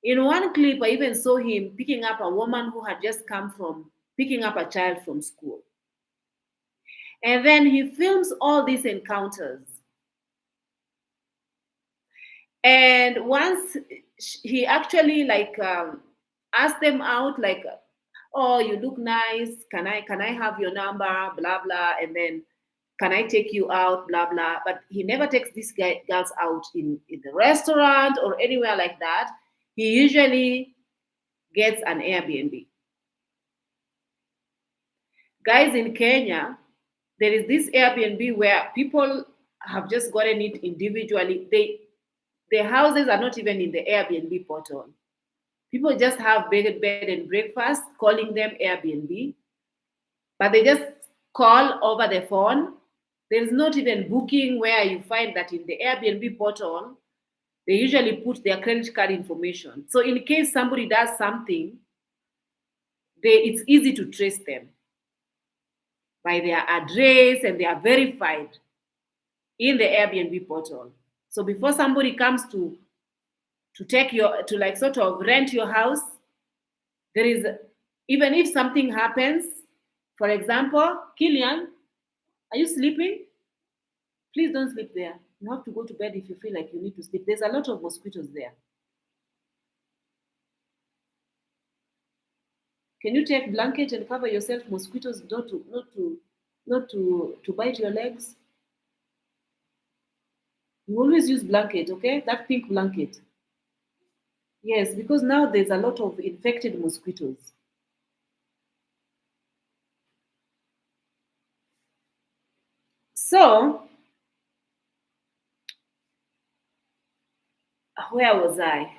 In one clip, I even saw him picking up a woman who had just come from picking up a child from school. And then he films all these encounters. And once he actually asked them out, like, oh, you look nice. Can I have your number? Blah, blah. And then, can I take you out? Blah, blah. But he never takes these girls out in the restaurant or anywhere like that. He usually gets an Airbnb. Guys, in Kenya, there is this Airbnb where people have just gotten it individually. The houses are not even in the Airbnb portal. People just have bed and breakfast, calling them Airbnb, but they just call over the phone. There's not even booking where you find that in the Airbnb portal, they usually put their credit card information. So in case somebody does something, it's easy to trace them by their address, and they are verified in the Airbnb portal. So before somebody comes to sort of rent your house, there is, even if something happens, for example, Killian, are you sleeping? Please don't sleep there. You have to go to bed if you feel like you need to sleep. There's a lot of mosquitoes there. Can you take blanket and cover yourself, mosquitoes not to bite your legs? You always use blanket, okay? That pink blanket. Yes, because now there's a lot of infected mosquitoes. So, where was I?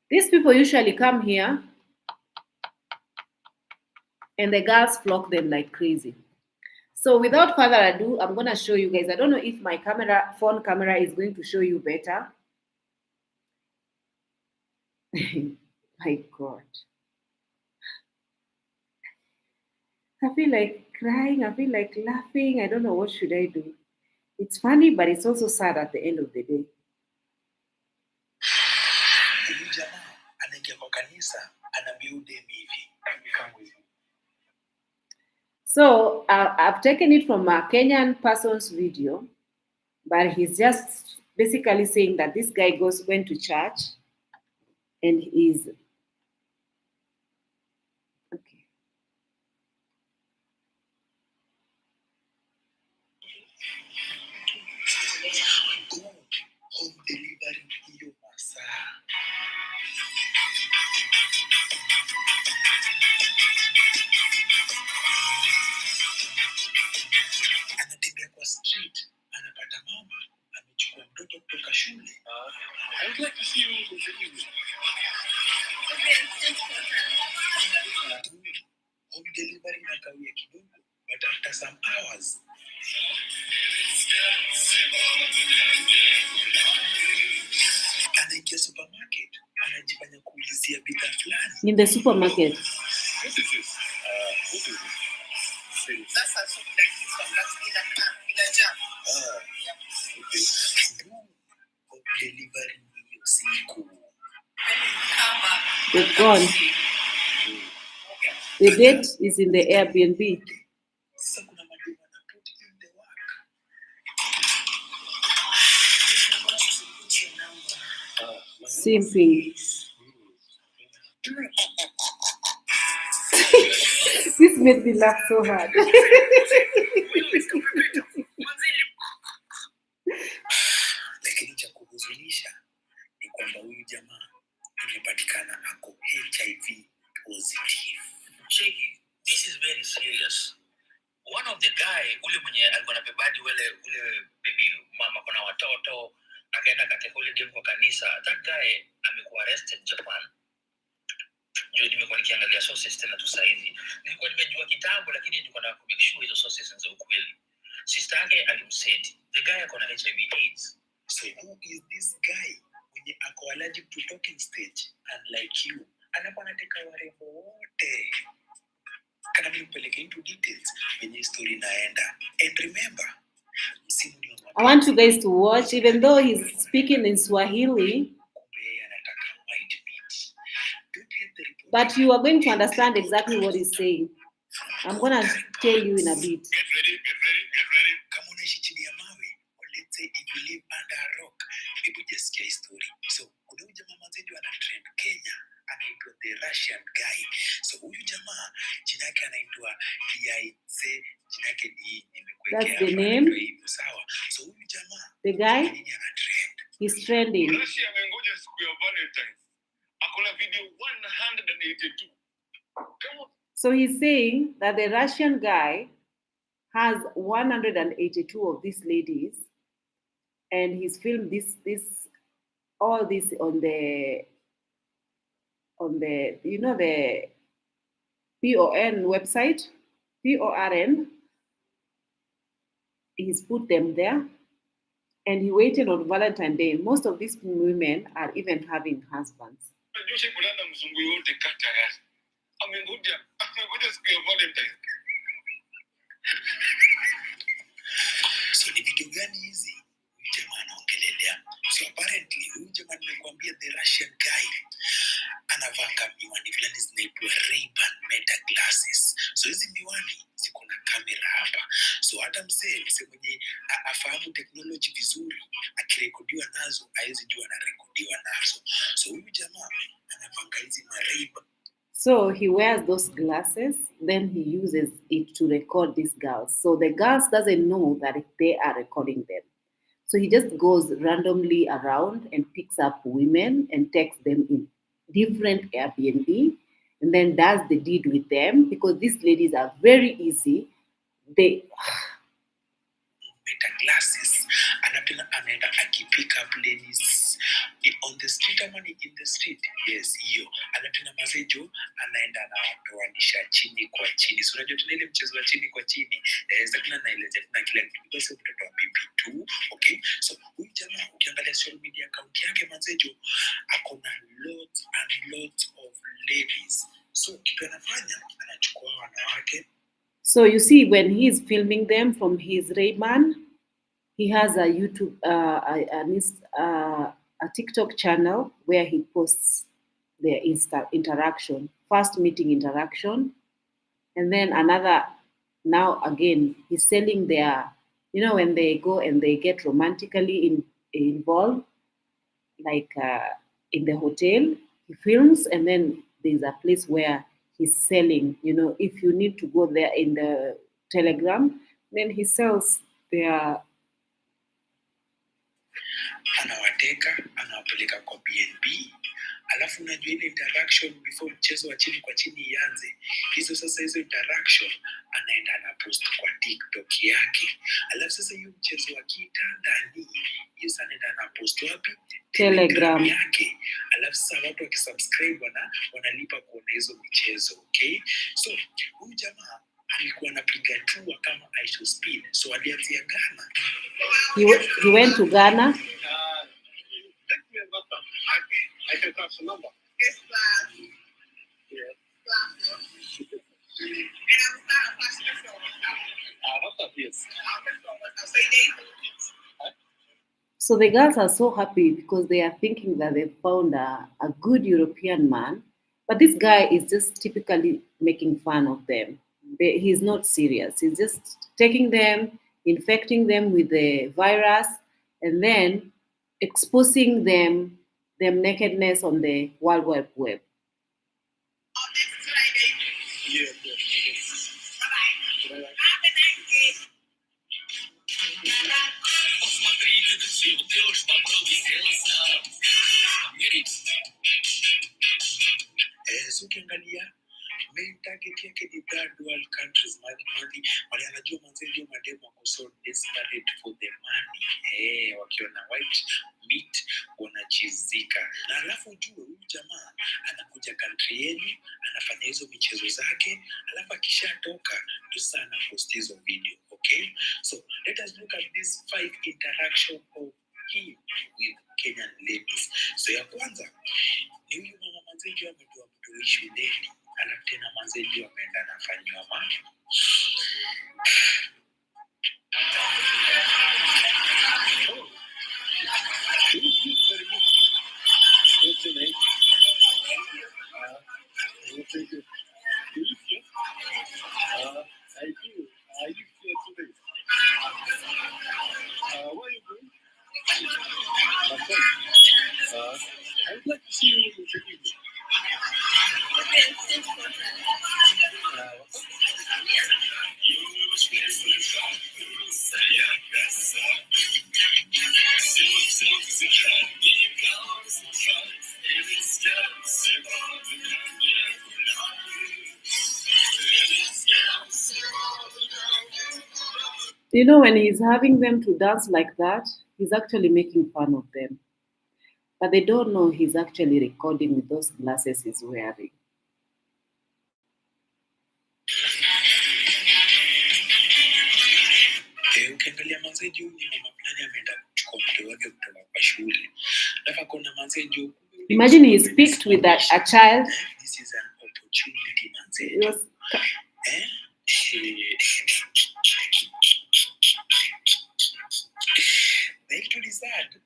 These people usually come here and the girls flock them like crazy. So without further ado, I'm going to show you guys. I don't know if my phone camera is going to show you better. My God. I feel like crying. I feel like laughing. I don't know what should I do. It's funny, but it's also sad at the end of the day. So I've taken it from a Kenyan person's video, but he's just basically saying that this guy went to church and is okay. Home delivery hiyo masaa. Anatembea kwa street, anapata mama amechukua mtoto kutoka shule. I would like to see you contribute. Home delivery nakawia kidogo, but after some hours anaingia supermarket, anajifanya kuulizia bidhaa fulani. In the supermarket. What is this? What is this? That's a soup like this one that's in a jar. Okay. Home delivery hiyo siku. They're gone. The date is in the Airbnb. simping. This made me laugh so hard. Lakini cha kuhuzunisha ni kwamba huyu jamaa amepatikana ako HIV positive. Cheki, this is very serious. One of the guy ule mwenye alikuwa na bebadi ule baby mama kuna watoto akaenda katika holiday kwa kanisa, that guy amekuwa arrested Japan. Ndio nimekuwa nikiangalia sources tena tu saizi. Nilikuwa nimejua kitambo lakini nilikuwa na make sure hizo sources ni za ukweli. Sister yake alimsaid the guy akona HIV AIDS. So who is this guy mwenye ako allergic to talking stage unlike you? Anakuwa anateka warembo wote. Kana nipeleke into details when story inaenda. And remember, I want you guys to watch, even though he's speaking in Swahili, but you are going to understand exactly what he's saying. I'm going to tell you in a bit. Get ready. Come on, let's say if you live under a rock, maybe just get a story. So, kuna jamaa mzetu ana trend Kenya, anaitwa the Russian guy. So, huyu jamaa jina yake anaitwa Yaitse, jina yake ni nimekuwekea. That's the name. Sawa. So, huyu jamaa, the guy, he's trending. Russia amengoja siku ya Valentine's. Akona video 182. So he's saying that the Russian guy has 182 of these ladies, and he's filmed all this on the the PON website, PORN. He's put them there, and he waited on Valentine's Day. Most of these women are even having husbands. So ni video gani hizi huyu jamaa anaongelelea? So apparently huyu jamaa nimekwambia the Russian guy anavanga miwani fulani zinaitwa Ray-Ban Meta glasses. So hizi miwani ziko na kamera hapa. So hata mzee mwenye afahamu technology vizuri akirekodiwa nazo hawezi jua anarekodiwa nazo. So huyu jamaa anavanga hizi Ray-Ban. So he wears those glasses, then he uses it to record these girls. So the girls doesn't know that they are recording them. So he just goes randomly around and picks up women and takes them in different Airbnb and then does the deed with them because these ladies are very easy. They meta glasses anaenda akipick up ladies on the street ama in the street. Yes, hiyo anapenda mazejo anaenda anawatoanisha chini kwa chini. So unajua tuna ile mchezo wa chini kwa chini naweza kuna naeleza tuna kila kitu because mtoto wa bibi tu. Okay, so huyu jamaa ukiangalia social media account yake mazejo akona lots and lots of ladies. So kitu anafanya anachukua wanawake. So you see, when he's filming them from his Ray-Ban, he has a YouTube, a TikTok channel where he posts their interaction, first meeting interaction, and then another. Now again, he's selling their, when they go and they get romantically involved, like in the hotel, he films, and then there's a place where he's selling, if you need to go there in the Telegram, then he sells their. Anawateka, anawapeleka kwa BNB, alafu unajua ile interaction before mchezo wa chini kwa chini ianze. Hizo interaction anaenda anapost kwa TikTok yake. Alafu sasa hiyo mchezo wa kitandani, hiyo sasa anaenda anapost wapi? Telegram yake. Alafu sasa watu wakisubscribe wanalipa kuona hizo michezo, okay? So huyu jamaa alikuwa anapiga tour kama ISO speed. So alianzia Ghana. He went to Ghana. I can have some number. It's flat. Yeah. Flat. And I'm not a pastor for yes. So the girls are so happy because they are thinking that they found a good European man, but this guy is just typically making fun of them. He's not serious. He's just taking them, infecting them with the virus, and then exposing them them nakedness on the World Wide Web. Yeah, yeah. So ukiangalia main target yake ni third world countries, mali anajua manze ndio mademu wako so desperate for the money, wakiona white meat wanachizika. Na alafu ujue huyu jamaa anakuja country yenu, anafanya hizo michezo zake, alafu akishatoka tu sana post hizo video. Okay, so let us look at this 5 interaction of him with Kenyan ladies. So ya kwanza ni huyu mama manzejo ametoa mtu shuleni, alafu tena manzejo ameenda anafanywa macho. I'd like to see you in the video. You know, when he's having them to dance like that, he's actually making fun of them. But they don't know he's actually recording with those glasses he's wearing. Ukiangalia manzejo ni mama fulani ameenda kuchukua mtoto wake kutoka kwa shule. Alafu kuna manzejo. Imagine he's picked with a child. This is an opportunity, manzejo. Sad.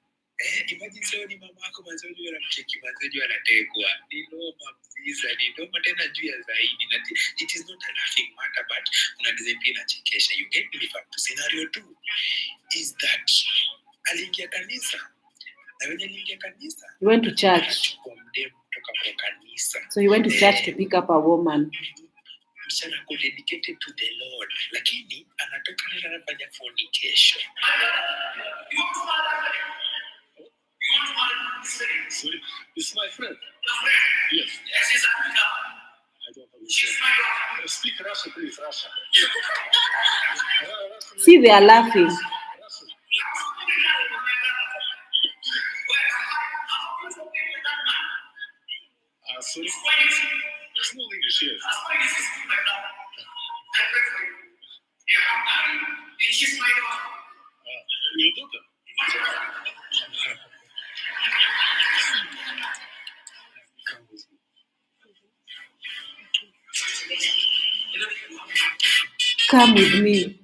Imagine sio ni mama yako manzejo anamcheki manzejo anategwa. Ni noma mziza, ni noma tena juu ya zaidi. Na it is not a laughing matter, but kuna design pia inachekesha. You get me? Scenario 2 is that aliingia kanisa. Na wenye aliingia kanisa, he went to church. So he went to church to pick up a woman. Msichana ko dedicated to the Lord, lakini anatoka na anafanya fornication. Sorry, this is my friend. Yes. I don't understand. Speak Russian, please, Russian. See, they are laughing. Sorry. Small English, yes. Your daughter? Come with me.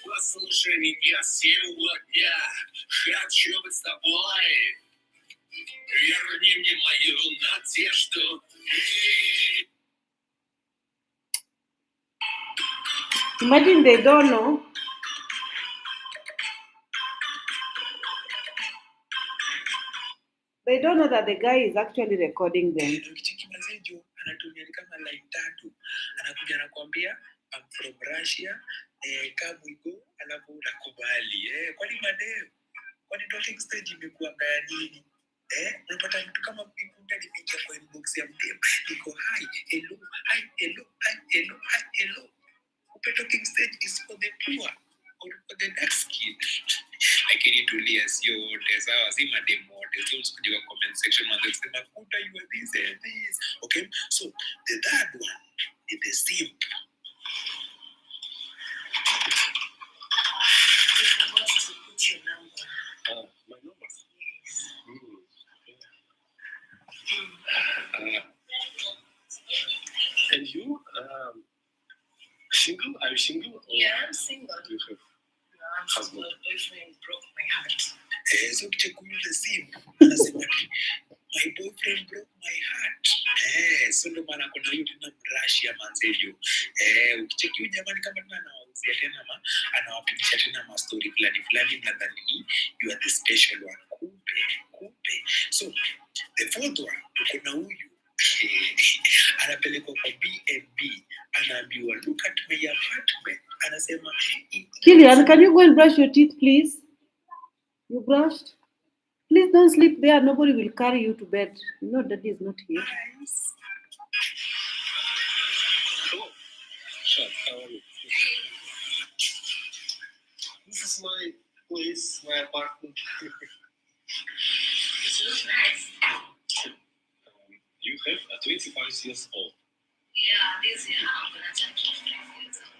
Послушай меня сегодня, хочу быть с тобой. Верни мне мою надежду. Imagine they don't know. They don't know that the guy is actually recording them. Anatumia kama line 3. Anakuja anakuambia I'm from Russia, come we go, alafu unakubali. Kwani madem? Kwani talking stage imekuwa ngaya nini? Unapata mtu kama mkunda nimeingia kwa inbox ya mdem. Niko hi, hello, hi, hello, hi, hello, hi, hello. Upe talking stage is for the poor or for the dark skin. Lakini tulia sio wote, sawa, si madem wote. So usikuje kwa comment section wanasema kuta you are this and this. Okay? So the third one is the simp. My number. And you, single? Are you single? Yeah, I'm single. Do you have I'm single. My boyfriend broke my heart. So kicheki yule simu anasema my boyfriend broke my heart. So ndo maana kuna hiyo tena brush ya manzejo. Ukicheki huyu jamani kama tena anawauzia tena anawapitisha tena ma story fulani nadhani you are the special one. Kumbe. So the fourth one kuna huyu anapelekwa kwa B&B anaambiwa look at my apartment. Anasema Killian, can you go and brush your teeth please? You brushed? Please don't sleep there. Nobody will carry you to bed. No, daddy is not here. nice. Oh, shut up. This is my place, my apartment. This looks nice. You have a 25 years old. Yeah, this year I'm gonna turn 25 years old.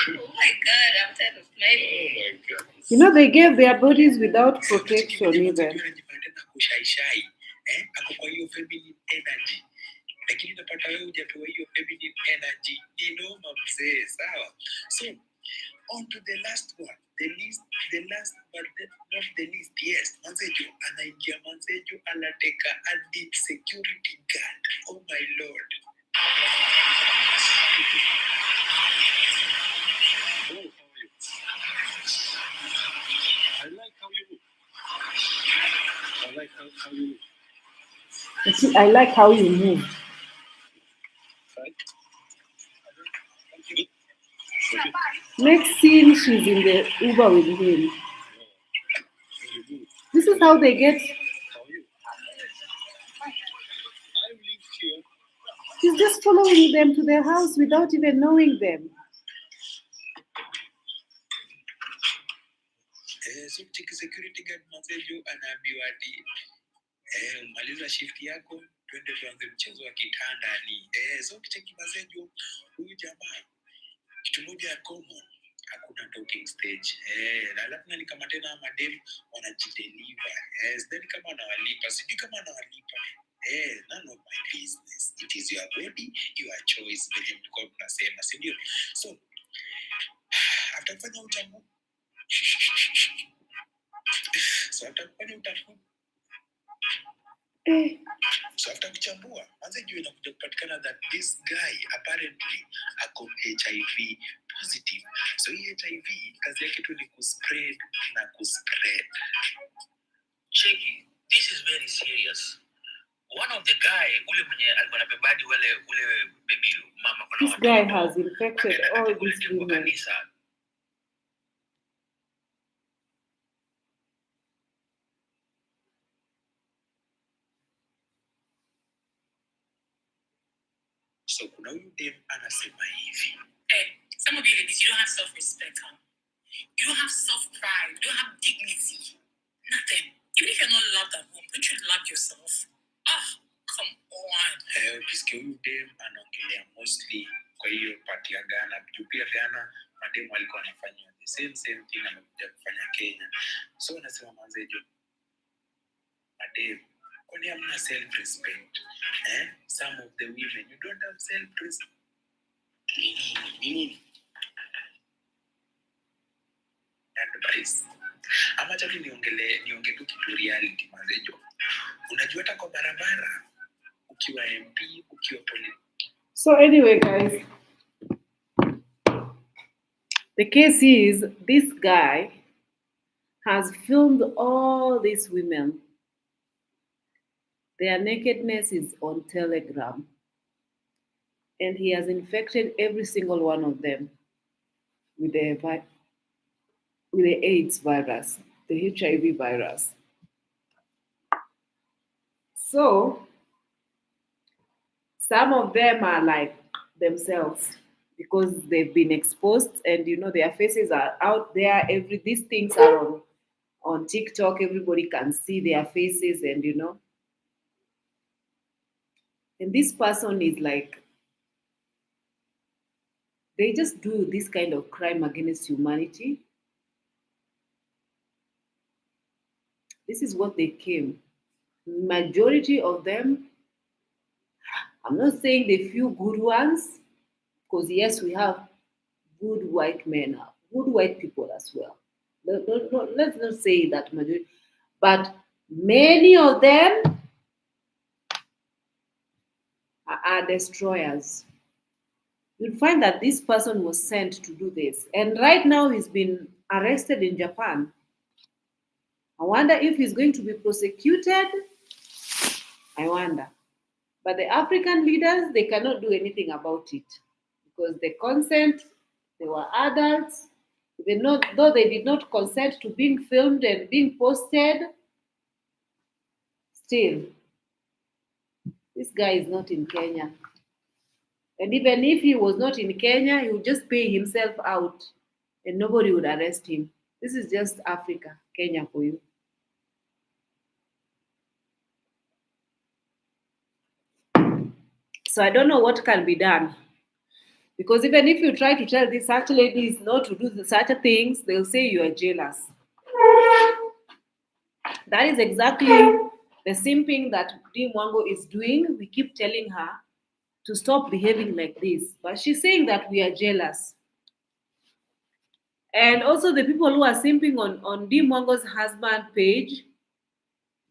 Oh my god, I'm tired of playing. Oh my god. You know, they gave their bodies without protection even. Ako kwa hiyo feminine energy. Lakini unapata wewe hujapewa hiyo feminine energy. Ni noma mzee, sawa? So, on to the last one. The last but not the least. Yes, Manzejo anaingia Manzejo anateka a deep security guard. Oh my lord. Oh, how are you? I like how you look. I like how you look. I like how you move. Right? Next scene, she's in the Uber with him. This is how they get. How are you? I live here. She's just following them to their house without even knowing them. So security guard Manzejo anaambiwa ati umaliza shift yako twende tuanze mchezo wa kitandani. So kicheki Manzejo huyu jamaa kitu moja ya common hakuna talking stage. Alafu nani kama tena madem wanajideliver. Sidhani kama anawalipa, sijui kama anawalipa. None of my business. It is your body, your choice. Venye mlikuwa mnasema, si ndio? So after kufanya uchambuzi So after kuchambua, Manzejo inakuja kupatikana that this guy apparently ako HIV positive. So hii HIV kazi yake tu ni kuspread na kuspread. Cheki, this is very serious. One of the guy ule mwenye alikuwa na bebadi ule baby mama kuna This guy has infected all these women. So kuna huyu dem anasema hivi. Some of you ladies, you don't have self-respect, huh? You don't have self-pride. You don't have dignity. Nothing. Even if you're not loved at home, don't you love yourself? Come on. Ukisikia huyu dem anaongelea mostly kwa hiyo party ya Ghana. Pia Ghana, mademu walikuwa wanafanya the same thing amekuja kufanya Kenya. So anasema Manzejo, mademu, kwani hamna self-respect? Some of the women, you don't have self-respect. Nini? Advice. Ama chatu niongee tu kitu reality Manzejo. Unajua hata kwa barabara ukiwa MP, ukiwa police. So anyway, guys, the case is this guy has filmed all these women. Their nakedness is on Telegram. And he has infected every single one of them with the AIDS virus, the HIV virus. So, some of them are like themselves because they've been exposed and you know their faces are out there. These things are on TikTok, everybody can see their faces and you know. And this person is like, they just do this kind of crime against humanity. This is what they came. Majority of them, I'm not saying the few good ones, Because yes, we have good white men, good white people as well. Let's not say that majority, but many of them are destroyers. You'll find that this person was sent to do this, and right now he's been arrested in Japan. I wonder if he's going to be prosecuted. I wonder. But the African leaders, they cannot do anything about it because the consent, they were adults. Even though they did not consent to being filmed and being posted, still, this guy is not in Kenya. And even if he was not in Kenya, he would just pay himself out and nobody would arrest him. This is just Africa, Kenya for you. So I don't know what can be done. Because even if you try to tell these such ladies not to do such things, they'll say you are jealous. That is exactly the simping that DeeMwango is doing. We keep telling her to stop behaving like this. But she's saying that we are jealous. And also the people who are simping on DeeMwango's husband page,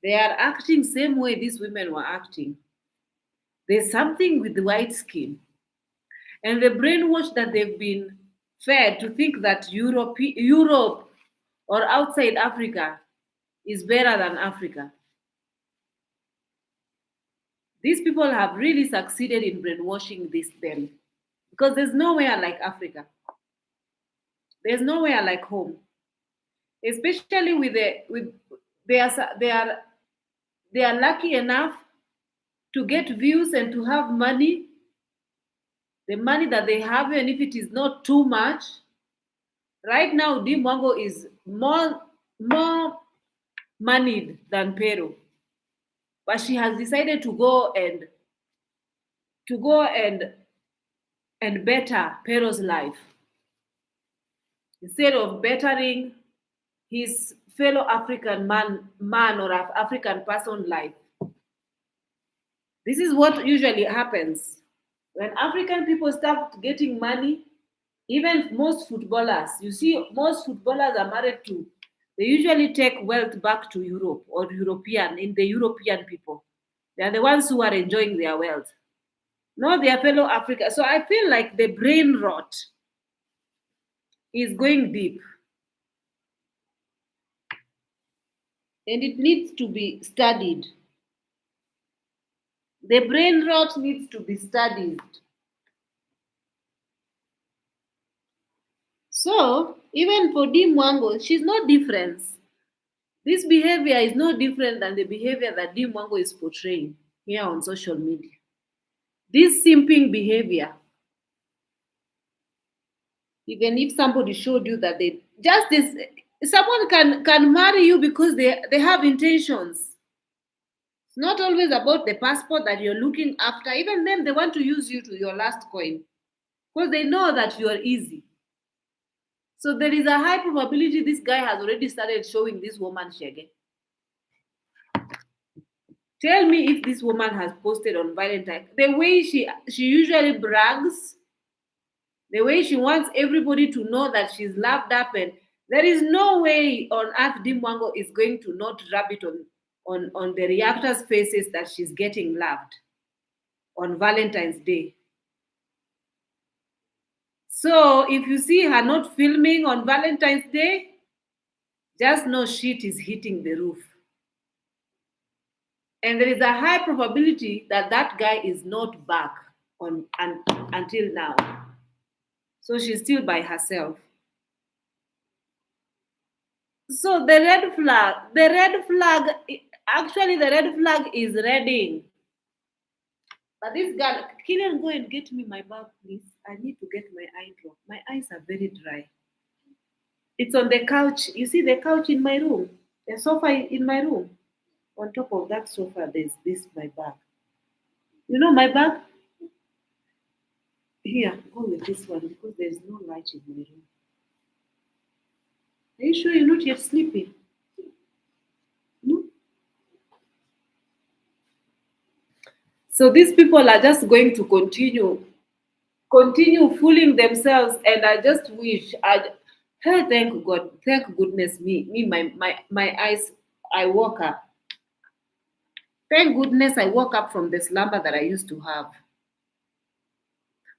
they are acting same way these women were acting. There's something with the white skin. And the brainwash that they've been fed to think that Europe or outside Africa is better than Africa. These people have really succeeded in brainwashing them because there's nowhere like Africa. There's nowhere like home, especially they are lucky enough to get views and to have money. The money that they have, and if it is not too much, right now DeeMwango is more moneyed than Pero, but she has decided to go and better Pero's life instead of bettering his fellow African man or African person life. This is what usually happens when African people start getting money. Even most footballers, you see, most footballers are married to. They usually take wealth back to Europe or in the European people. They are the ones who are enjoying their wealth, not their fellow Africa. So I feel like the brain rot is going deep. And it needs to be studied. The brain rot needs to be studied. So, even for DeeMwango, she's no different. This behavior is no different than the behavior that DeeMwango is portraying here on social media. This simping behavior, even if somebody showed you that they just this, someone can marry you because they have intentions. It's not always about the passport that you're looking after. Even them, they want to use you to your last coin because they know that you are easy. So there is a high probability this guy has already started showing this woman shege. Tell me if this woman has posted on Valentine. The way she usually brags, the way she wants everybody to know that she's loved up, and there is no way on earth DeeMwango is going to not rub it on the reactors' faces that she's getting loved on Valentine's Day. So if you see her not filming on Valentine's Day, just know shit is hitting the roof. And there is a high probability that that guy is not back until now. So she's still by herself. So the red flag, actually the red flag is reading. But this girl, Killian, go and get me my bag, please. I need to get my eye drop. My eyes are very dry. It's on the couch. You see the couch in my room, the sofa in my room. On top of that sofa, there's this, my bag. You know my bag? Here, go with this one because there's no light in my room. Are you sure you're not yet sleeping? No? So these people are just going to continue continue fooling themselves. And I just wish hey, thank God, thank goodness my eyes, I woke up. Thank goodness I woke up from the slumber that I used to have.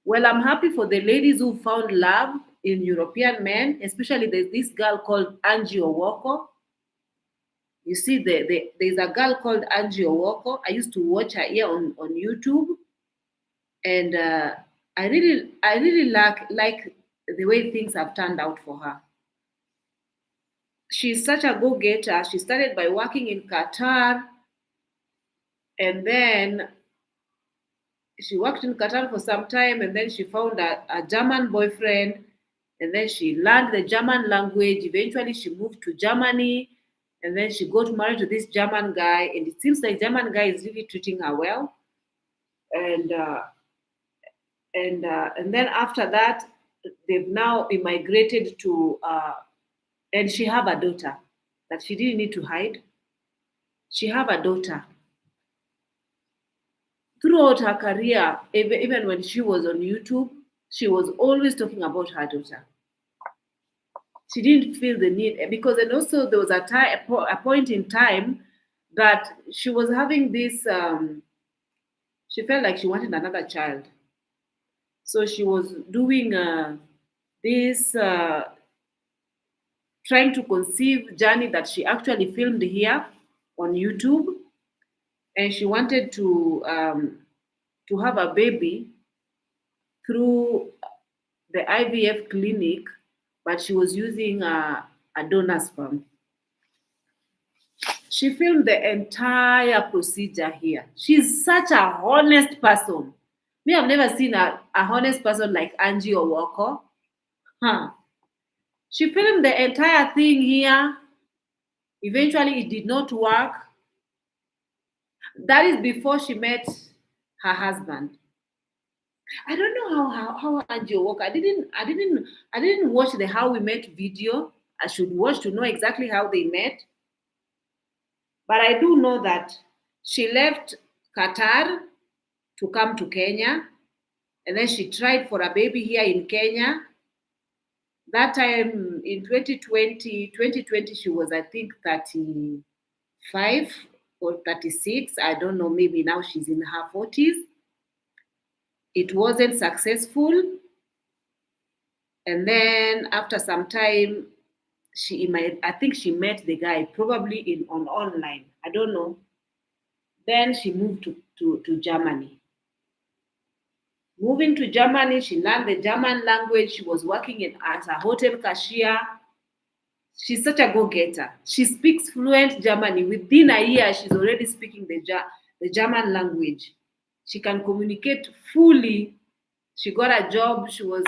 Well, I'm happy for the ladies who found love in European men, especially there's this girl called Angie Owoko. You see, there's a girl called Angie Owoko. I used to watch her here on YouTube, and I really like the way things have turned out for her. She's such a go-getter. She started by working in Qatar, and then she worked in Qatar for some time, and then she found a German boyfriend, and then she learned the German language. Eventually, she moved to Germany, and then she got married to this German guy, and it seems like German guy is really treating her well. And and then after that, they've now immigrated to, and she have a daughter that she didn't need to hide. She have a daughter. Throughout her career, even when she was on YouTube, she was always talking about her daughter. She didn't feel the need because, and also there was a point in time that she was having this. She felt like she wanted another child, so she was doing this trying to conceive journey that she actually filmed here on YouTube, and she wanted to have a baby through the IVF clinic, but she was using a donor sperm. She filmed the entire procedure here. She's such a honest person. Me, I've never seen a honest person like Angie Owoko. Huh. She filmed the entire thing here. Eventually, it did not work. That is before she met her husband. I don't know how Angie Owoko. I didn't watch the how we met video. I should watch to know exactly how they met. But I do know that she left Qatar to come to Kenya, and then she tried for a baby here in Kenya. That time in 2020, she was, I think, 35 or 36. I don't know, maybe now she's in her 40s. It wasn't successful. And then after some time, I think she met the guy probably on online. I don't know. Then she moved to Germany. Moving to Germany, she learned the German language. She was working as a hotel cashier. She's such a go-getter. She speaks fluent German. Within a year, she's already speaking the German language. She can communicate fully. She got a job. She was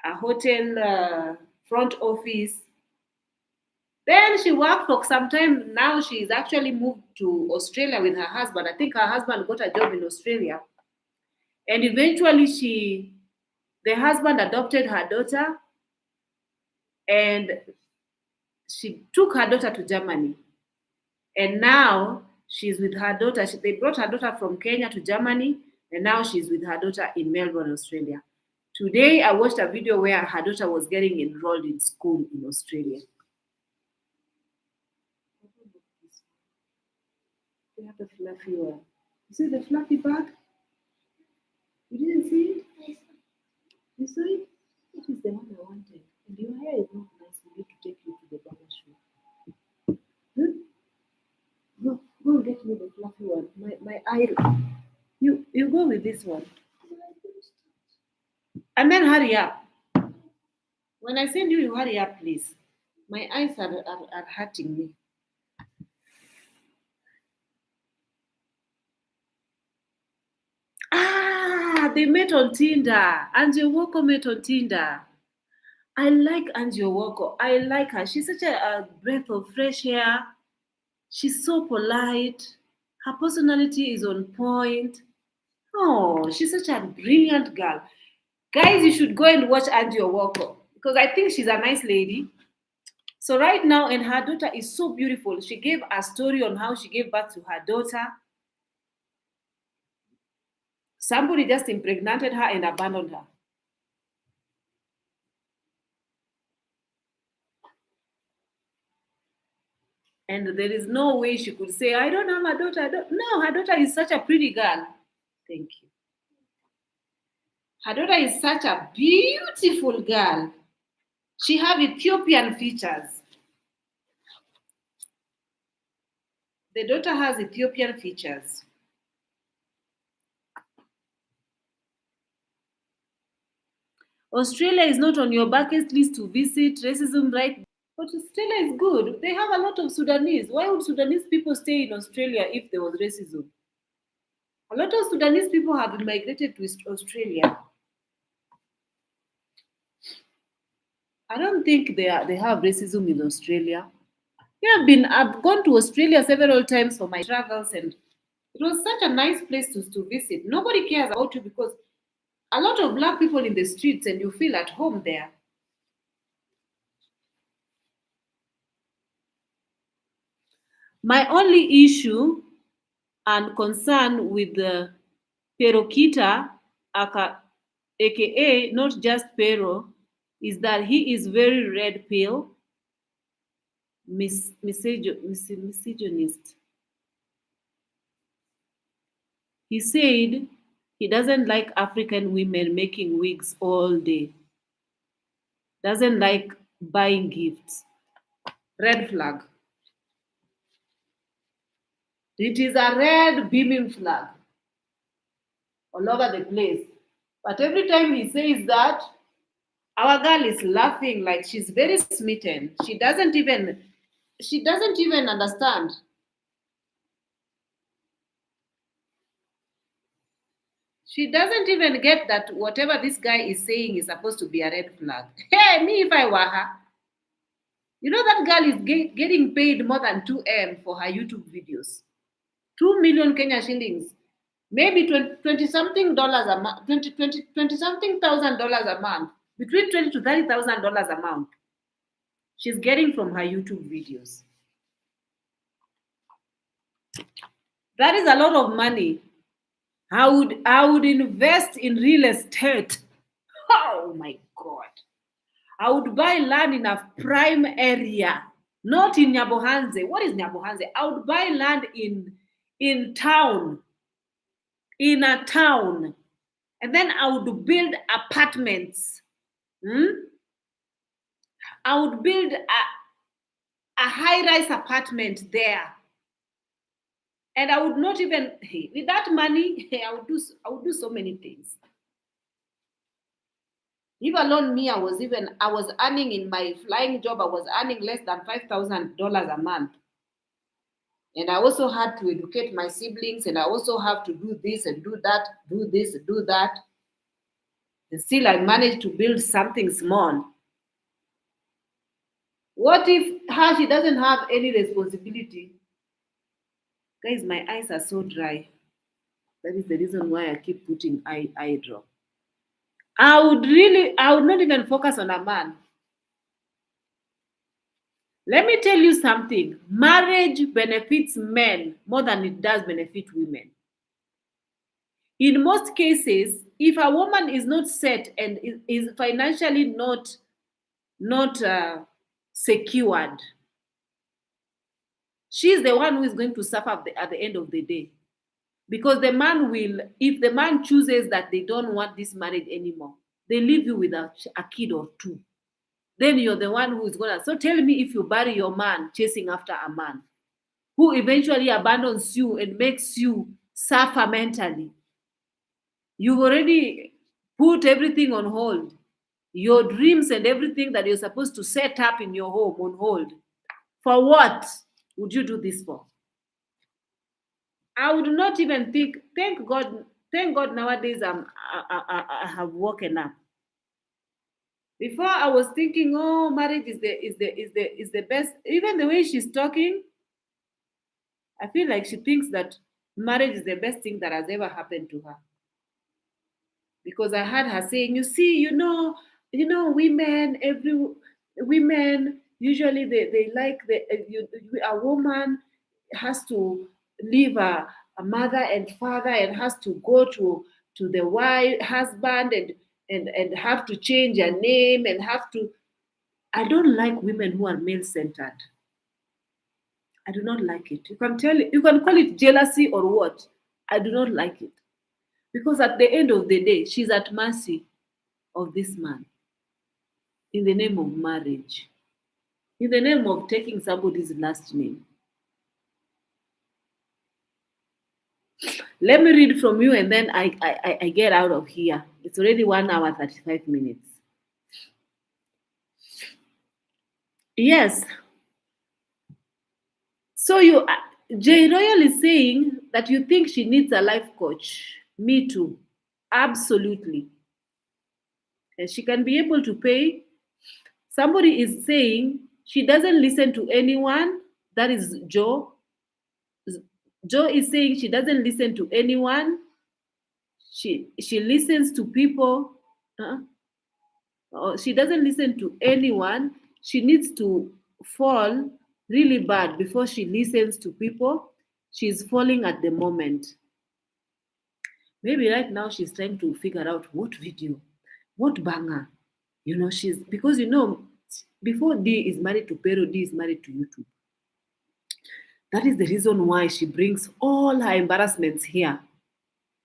a hotel front office. Then she worked for some time. Now she's actually moved to Australia with her husband. I think her husband got a job in Australia. And eventually the husband adopted her daughter, and she took her daughter to Germany. And now she's with her daughter. They brought her daughter from Kenya to Germany, and now she's with her daughter in Melbourne, Australia. Today, I watched a video where her daughter was getting enrolled in school in Australia. They have the fluffy one. You see the fluffy bag? You didn't see it? You saw it? That is the one I wanted. And your hair is not nice. We need to take you to the barber shop. Go get me the fluffy one. My eye. You go with this one. And then hurry up. When I send you, you hurry up, please. My eyes are hurting me. They met on Tinder. Angie Owoko met on Tinder. I like Angie Owoko. I like her. She's such a breath of fresh air. She's so polite. Her personality is on point. Oh, she's such a brilliant girl. Guys, you should go and watch Angie Owoko because I think she's a nice lady. So right now, and her daughter is so beautiful. She gave a story on how she gave birth to her daughter. Somebody just impregnated her and abandoned her. And there is no way she could say, I don't have a daughter. No, her daughter is such a pretty girl. Thank you. Her daughter is such a beautiful girl. She have Ethiopian features. The daughter has Ethiopian features. Australia is not on your bucket list to visit. Racism, right? But Australia is good. They have a lot of Sudanese. Why would Sudanese people stay in Australia if there was racism? A lot of Sudanese people have migrated to Australia. I don't think they have racism in Australia. I've gone to Australia several times for my travels, and it was such a nice place to visit. Nobody cares about you because a lot of black people in the streets and you feel at home there. My only issue and concern with the Perokita, aka not just Pero, is that he is very red pill, misogynist. He said he doesn't like African women making wigs all day. Doesn't like buying gifts. Red flag. It is a red beaming flag all over the place. But every time he says that, our girl is laughing like she's very smitten. She doesn't even understand. She doesn't even get that whatever this guy is saying is supposed to be a red flag. Hey, me if I were her. You know that girl is getting paid more than 2M for her YouTube videos. 2 million Kenya shillings. Maybe 20 something dollars a month, 20 something thousand dollars a month. Between 20 to $30,000 a month. She's getting from her YouTube videos. That is a lot of money. I would invest in real estate. Oh my God. I would buy land in a prime area, not in Nyabohanze. What is Nyabohanze? I would buy land in town, in a town, and then I would build apartments. I would build a high-rise apartment there. And I would not even, with that money, I would do so many things. If alone me, I was earning in my flying job, I was earning less than $5,000 a month. And I also had to educate my siblings, and I also have to do this and do that, do this, do that. And still I managed to build something small. What if she doesn't have any responsibility? Guys, my eyes are so dry. That is the reason why I keep putting eye drop. I would not even focus on a man. Let me tell you something. Marriage benefits men more than it does benefit women. In most cases, if a woman is not set and is financially not secured, she's the one who is going to suffer at the end of the day. Because the man will, if the man chooses that they don't want this marriage anymore, they leave you with a kid or two. Then you're the one who is gonna. So tell me if you bury your man chasing after a man who eventually abandons you and makes you suffer mentally. You've already put everything on hold. Your dreams and everything that you're supposed to set up in your home on hold. For what would you do this for? I would not even think. Thank God nowadays I have woken up. Before I was thinking, oh, marriage is the best. Even the way she's talking, I feel like she thinks that marriage is the best thing that has ever happened to her. Because I heard her saying, women usually they like a woman has to leave a mother and father and has to go to to the wife husband and have to change her name and have to. I don't like women who are male centered. I do not like it. You can call it jealousy or what. I do not like it. Because at the end of the day, she's at mercy of this man in the name of marriage, in the name of taking somebody's last name. Let me read from you and then I get out of here. It's already 1 hour, 35 minutes. Yes. So J Royal is saying that you think she needs a life coach. Me too. Absolutely. And she can be able to pay. Somebody is saying she doesn't listen to anyone. That is Joe. Joe is saying she doesn't listen to anyone. She listens to people. She doesn't listen to anyone. She needs to fall really bad before she listens to people. She's falling at the moment. Maybe right now she's trying to figure out what video, what banger. She's because before D is married to Pero, D is married to YouTube. That is the reason why she brings all her embarrassments here.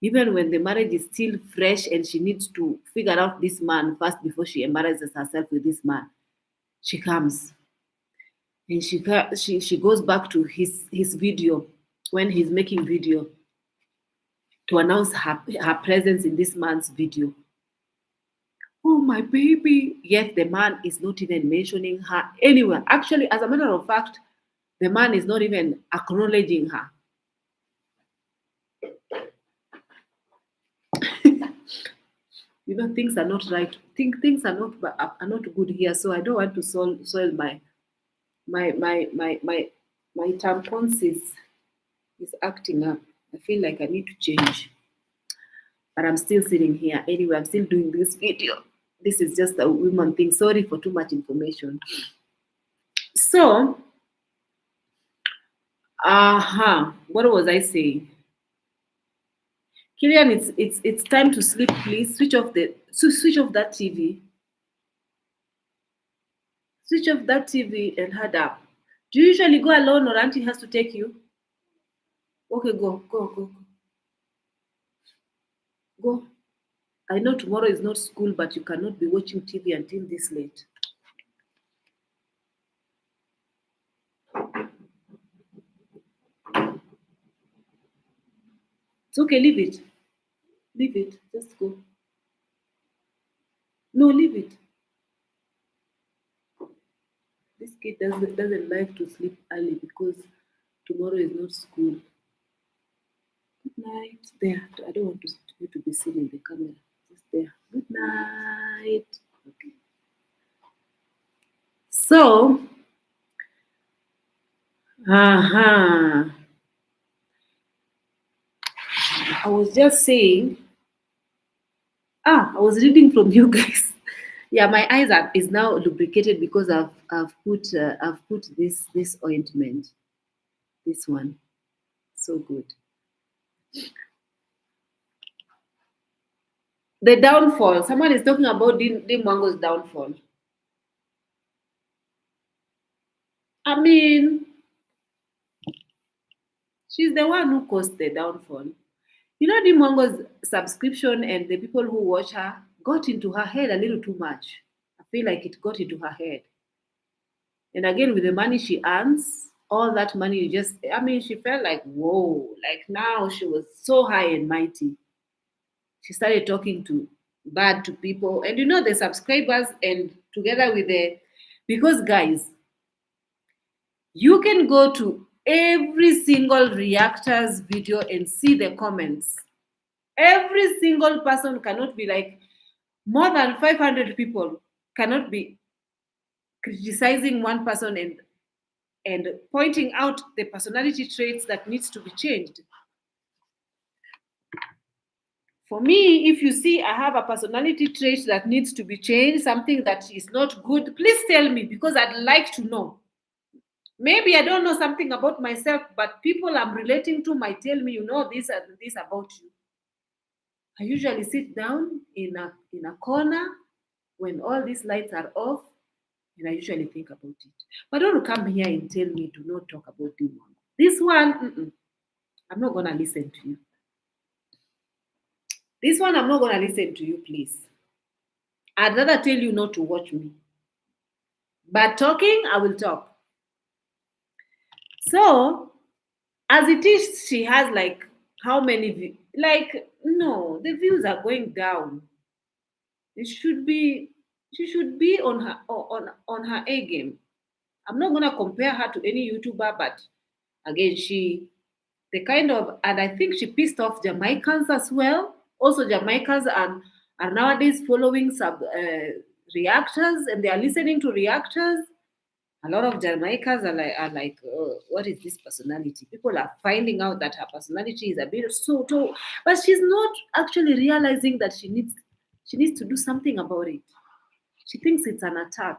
Even when the marriage is still fresh and she needs to figure out this man first before she embarrasses herself with this man, she comes. And she goes back to his video when he's making video to announce her presence in this man's video. Oh, my baby. Yet the man is not even mentioning her anywhere. Actually, as a matter of fact, the man is not even acknowledging her. Things are not right. Things are not good here. So I don't want to soil my tampons is acting up. I feel like I need to change. But I'm still sitting here. Anyway, I'm still doing this video. This is just a woman thing. Sorry for too much information. So, what was I saying? Killian, it's time to sleep, please. Switch off that TV. Switch off that TV and head up. Do you usually go alone or auntie has to take you? Okay, go. Go. I know tomorrow is not school, but you cannot be watching TV until this late. It's okay, leave it. Leave it. Just go. No, leave it. This kid doesn't like to sleep early because tomorrow is not school. Good night. There. I don't want you to be seen in the camera. Just there. Good night. Okay. So, I was just saying. I was reading from you guys. Yeah, my eyes is now lubricated because I've put this ointment. This one. So good. The downfall. Someone is talking about DeeMwango's downfall. I mean, she's the one who caused the downfall. DeeMwango's subscription and the people who watch her got into her head a little too much. I feel like it got into her head. And again, with the money she earns, all that money she felt like, whoa, like now she was so high and mighty. She started talking bad to people. And the subscribers and together with because guys, you can go to every single reactor's video and see the comments. Every single person cannot be like, more than 500 people cannot be criticizing one person and pointing out the personality traits that needs to be changed. For me, if you see I have a personality trait that needs to be changed, something that is not good, please tell me because I'd like to know. Maybe I don't know something about myself, but people I'm relating to might tell me, this and this about you. I usually sit down in a corner when all these lights are off, and I usually think about it. But don't come here and tell me to not talk about DeeMwango. This one, I'm not gonna listen to you. This one, I'm not gonna listen to you, please. I'd rather tell you not to watch me. But talking, I will talk. So, as it is, she has like how many views? Like, no, the views are going down. It should be, she should be on her A game. I'm not gonna compare her to any YouTuber, but again, the kind of, and I think she pissed off Jamaicans as well. Also, Jamaicans are nowadays following sub reactors, and they are listening to reactors. A lot of Jamaicans are like, oh, what is this personality? People are finding out that her personality is a bit so, but she's not actually realizing that she needs to do something about it. She thinks it's an attack.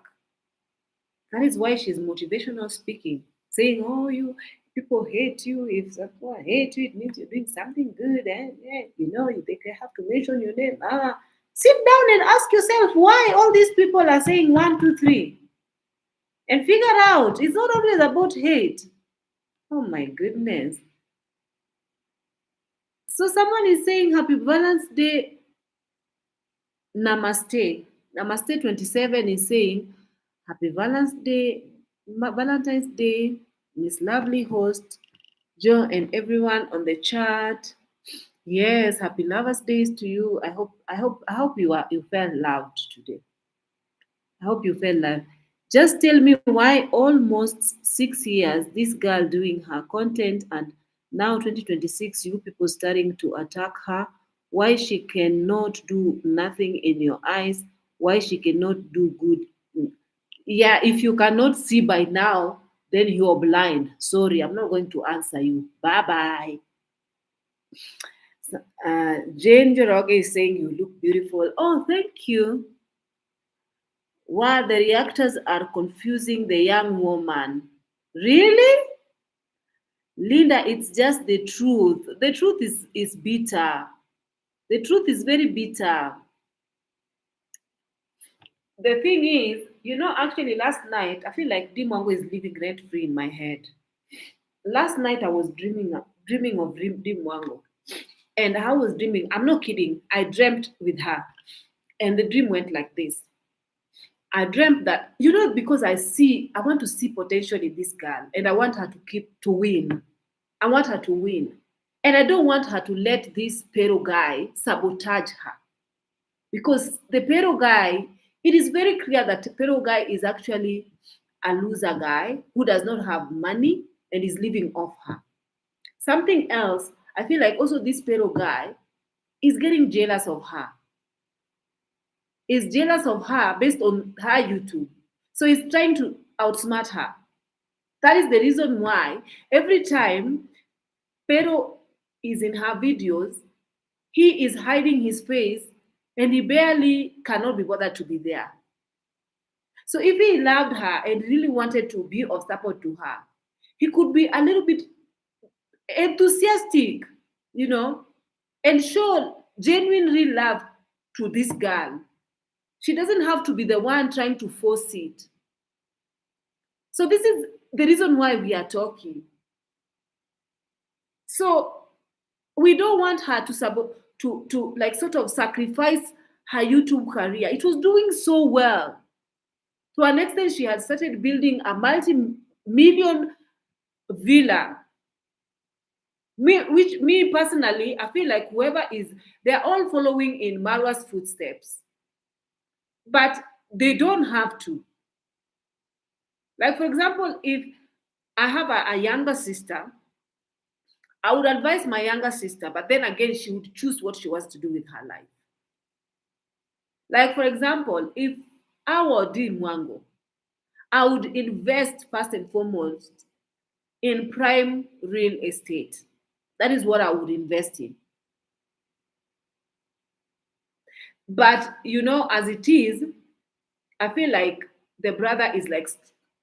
That is why she's motivational speaking, saying, "Oh, you people hate you. If someone hate you, it means you're doing something good, and they can have to mention your name." Sit down and ask yourself why all these people are saying 1, 2, 3, and figure out it's not always about hate. Oh my goodness! So someone is saying Happy Valentine's Day, Namaste. Namaste 27 is saying Happy Valentine's Day, Miss Lovely Host, Joe, and everyone on the chat. Yes, happy Lovers Days to you. I hope you felt loved today. I hope you felt loved. Just tell me why almost 6 years this girl doing her content and now 2026 you people starting to attack her. Why she cannot do nothing in your eyes? Why she cannot do good? Yeah, if you cannot see by now, then you're blind. Sorry, I'm not going to answer you. Bye bye. Jane Joroge is saying you look beautiful. Oh, thank you. Wow, the reactors are confusing the young woman. Really? Linda, it's just the truth. The truth is bitter. The truth is very bitter. The thing is, actually last night, I feel like DeeMwango is living rent free in my head. Last night I was dreaming of DeeMwango. And I was dreaming, I'm not kidding, I dreamt with her. And the dream went like this. I dreamt that, because I want to see potential in this girl and I want her to win. I want her to win. And I don't want her to let this Pero guy sabotage her. Because the Pero guy, it is very clear that the Pero guy is actually a loser guy who does not have money and is living off her. Something else, I feel like also this Pero guy is getting jealous of her. Is jealous of her based on her YouTube. So he's trying to outsmart her. That is the reason why every time Pero is in her videos, he is hiding his face and he barely cannot be bothered to be there. So if he loved her and really wanted to be of support to her, he could be a little bit enthusiastic, and show genuine real love to this girl. She doesn't have to be the one trying to force it. So this is the reason why we are talking. So we don't want her to like sort of sacrifice her YouTube career. It was doing so well. To an extent, she had started building a multi-million villa. Me personally, I feel like they're all following in Marwa's footsteps. But they don't have to. Like, for example, if I have a younger sister, I would advise my younger sister, but then again, she would choose what she wants to do with her life. Like, for example, if I were DeeMwango, I would invest first and foremost in prime real estate. That is what I would invest in. But, as it is, I feel like the brother is like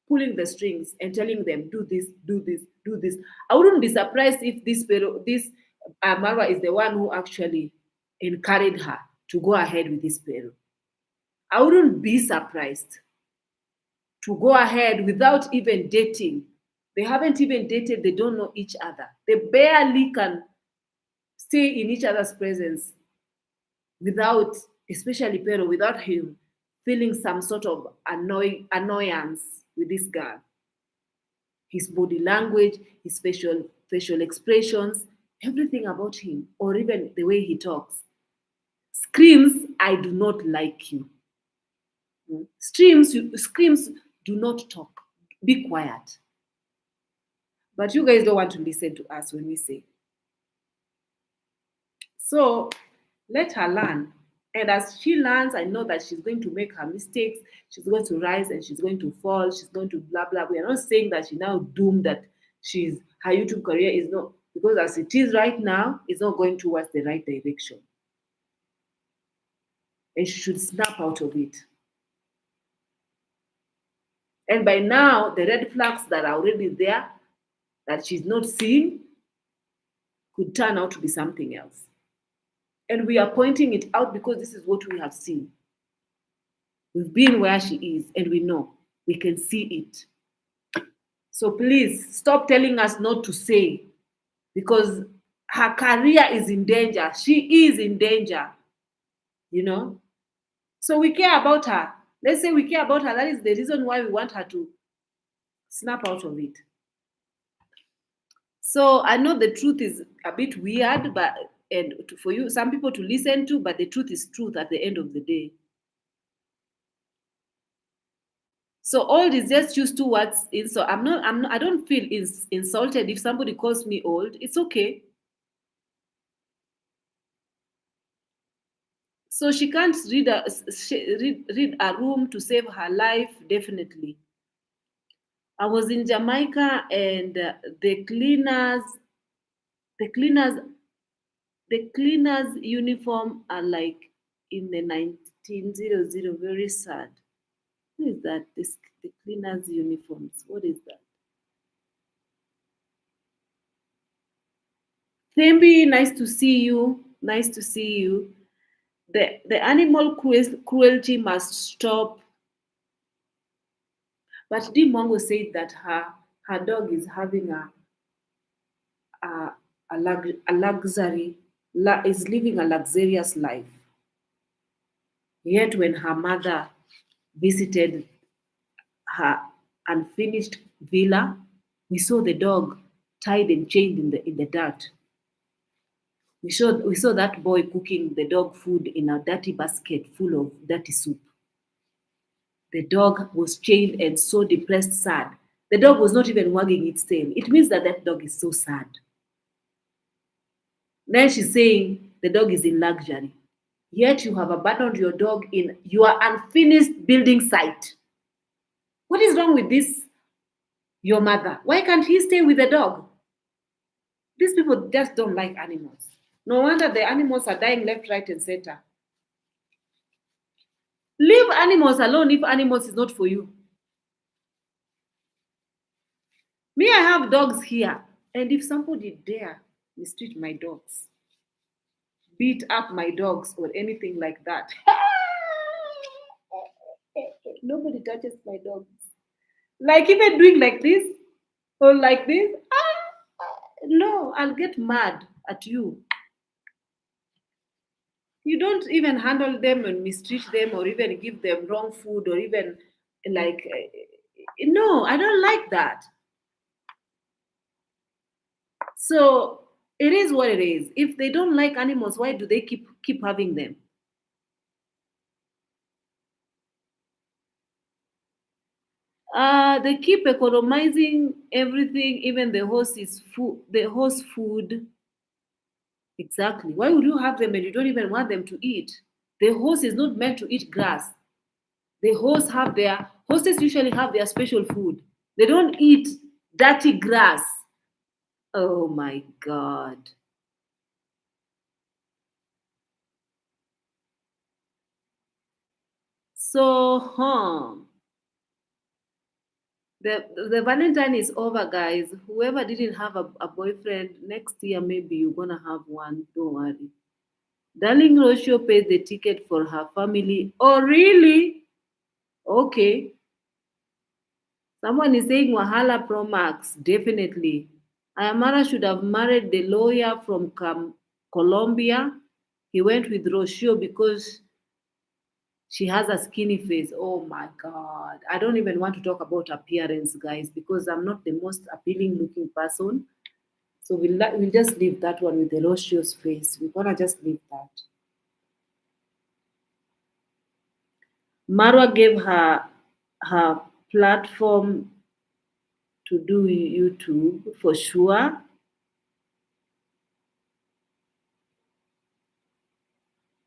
pulling the strings and telling them, do this, do this, do this. I wouldn't be surprised if this Marwa is the one who actually and carried her to go ahead with this Pero. I wouldn't be surprised to go ahead without even dating. They haven't even dated, they don't know each other. They barely can stay in each other's presence without, especially Pero, without him feeling some sort of annoyance with this girl. His body language, his facial expressions, everything about him, or even the way he talks, screams, "I do not like you." Screams, "Do not talk. Be quiet." But you guys don't want to listen to us when we say. So let her learn. And as she learns, I know that she's going to make her mistakes. She's going to rise and she's going to fall. She's going to blah blah. We are not saying that she's now doomed, that her YouTube career is not, because as it is right now, it's not going towards the right direction. And she should snap out of it. And by now, the red flags that are already there, that she's not seeing, could turn out to be something else. And we are pointing it out because this is what we have seen. We've been where she is and we know. We can see it. So please stop telling us not to say, because her career is in danger. She is in danger, you know. So we care about her. Let's say we care about her. That is the reason why we want her to snap out of it. So I know the truth is a bit weird, but for you, some people to listen to, but the truth is truth at the end of the day. So old is just used to what's in. So I don't feel insulted if somebody calls me old. It's okay. So she can't read a room to save her life, definitely. I was in Jamaica and the cleaners uniform are like in the 1900, very sad. Who is that? The cleaners uniforms. What is that? Thembi, nice to see you. Nice to see you. The animal cruelty must stop. But DeeMwango said that her dog is having a luxury, is living a luxurious life. Yet when her mother visited her unfinished villa, we saw the dog tied and chained in the dirt. We saw that boy cooking the dog food in a dirty basket full of dirty soup. The dog was chained and so depressed, sad. The dog was not even wagging its tail. It means that dog is so sad. Then she's saying the dog is in luxury. Yet you have abandoned your dog in your unfinished building site. What is wrong with this, your mother? Why can't he stay with the dog? These people just don't like animals. No wonder the animals are dying left, right, and center. Leave animals alone if animals is not for you. Me, I have dogs here. And if somebody dare mistreat my dogs, beat up my dogs or anything like that, nobody touches my dogs. Like even doing like this or like this, no, I'll get mad at you. You don't even handle them and mistreat them or even give them wrong food or even like, no, I don't like that. So it is what it is. If they don't like animals, why do they keep having them? They keep economizing everything, even the horse's food, the horse food. Exactly. Why would you have them and you don't even want them to eat? The horse is not meant to eat grass. The horses usually have their special food. They don't eat dirty grass. Oh my God. So, the Valentine is over, guys. Whoever didn't have a boyfriend, next year maybe you're gonna have one. Don't worry. Darling Rocio paid the ticket for her family. Oh, really? Okay. Someone is saying Wahala Pro Max. Definitely. Ayamara should have married the lawyer from Colombia. He went with Rocio because she has a skinny face. Oh my God. I don't even want to talk about appearance, guys, because I'm not the most appealing looking person. So we'll just leave that one with the Rocio's face. We're gonna just leave that. Marwa gave her platform to do YouTube for sure.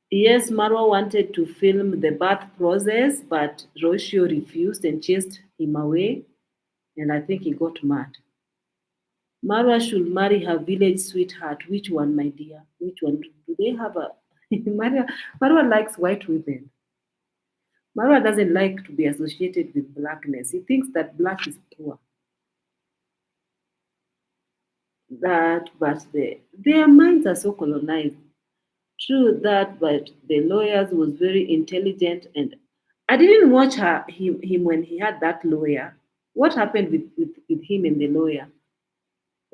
Yes, Marwa wanted to film the birth process, but Rocio refused and chased him away, and I think he got mad. Marwa should marry her village sweetheart. Which one, my dear? Which one? Do they have a Marwa likes white women. Marwa doesn't like to be associated with blackness. He thinks that black is poor. But their minds are so colonized. True that, but the lawyers was very intelligent, and I didn't watch him when he had that lawyer. What happened with him and the lawyer?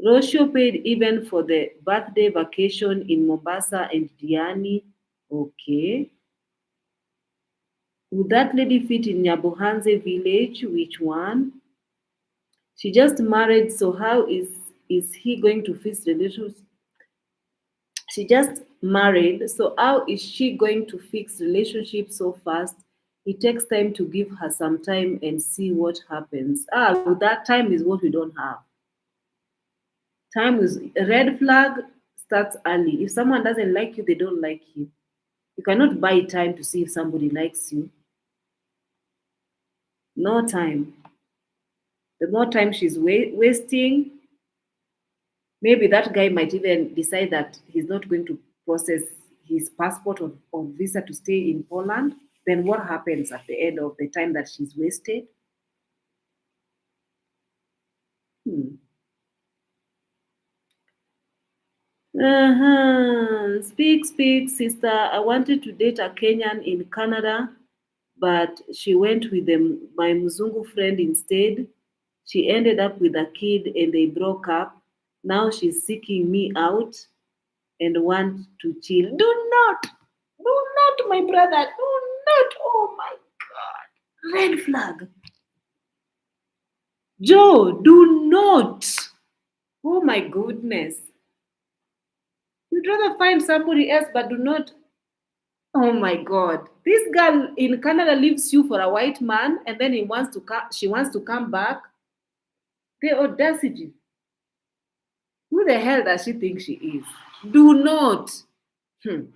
Rocio paid even for the birthday vacation in Mombasa and Diani. Okay. Would that lady fit in Nyabohanze village? Which one? She just married, so how is he going to fix relations? She just married, so how is she going to fix relationships so fast? It takes time to give her some time and see what happens. Well, that time is what we don't have. Time is a red flag starts early. If someone doesn't like you, they don't like you. You cannot buy time to see if somebody likes you. No time. The more time she's wasting, maybe that guy might even decide that he's not going to process his passport or visa to stay in Poland. Then what happens at the end of the time that she's wasted? Hmm. Speak, sister. I wanted to date a Kenyan in Canada, but she went with my Mzungu friend instead. She ended up with a kid and they broke up. Now she's seeking me out and want to chill. Do not, my brother, do not. Oh my God. Red flag. Joe, do not. Oh my goodness. You'd rather find somebody else, but do not. Oh my God. This girl in Canada leaves you for a white man and then she wants to come back. The audacity. Who the hell does she think she is? Do not. Hmm.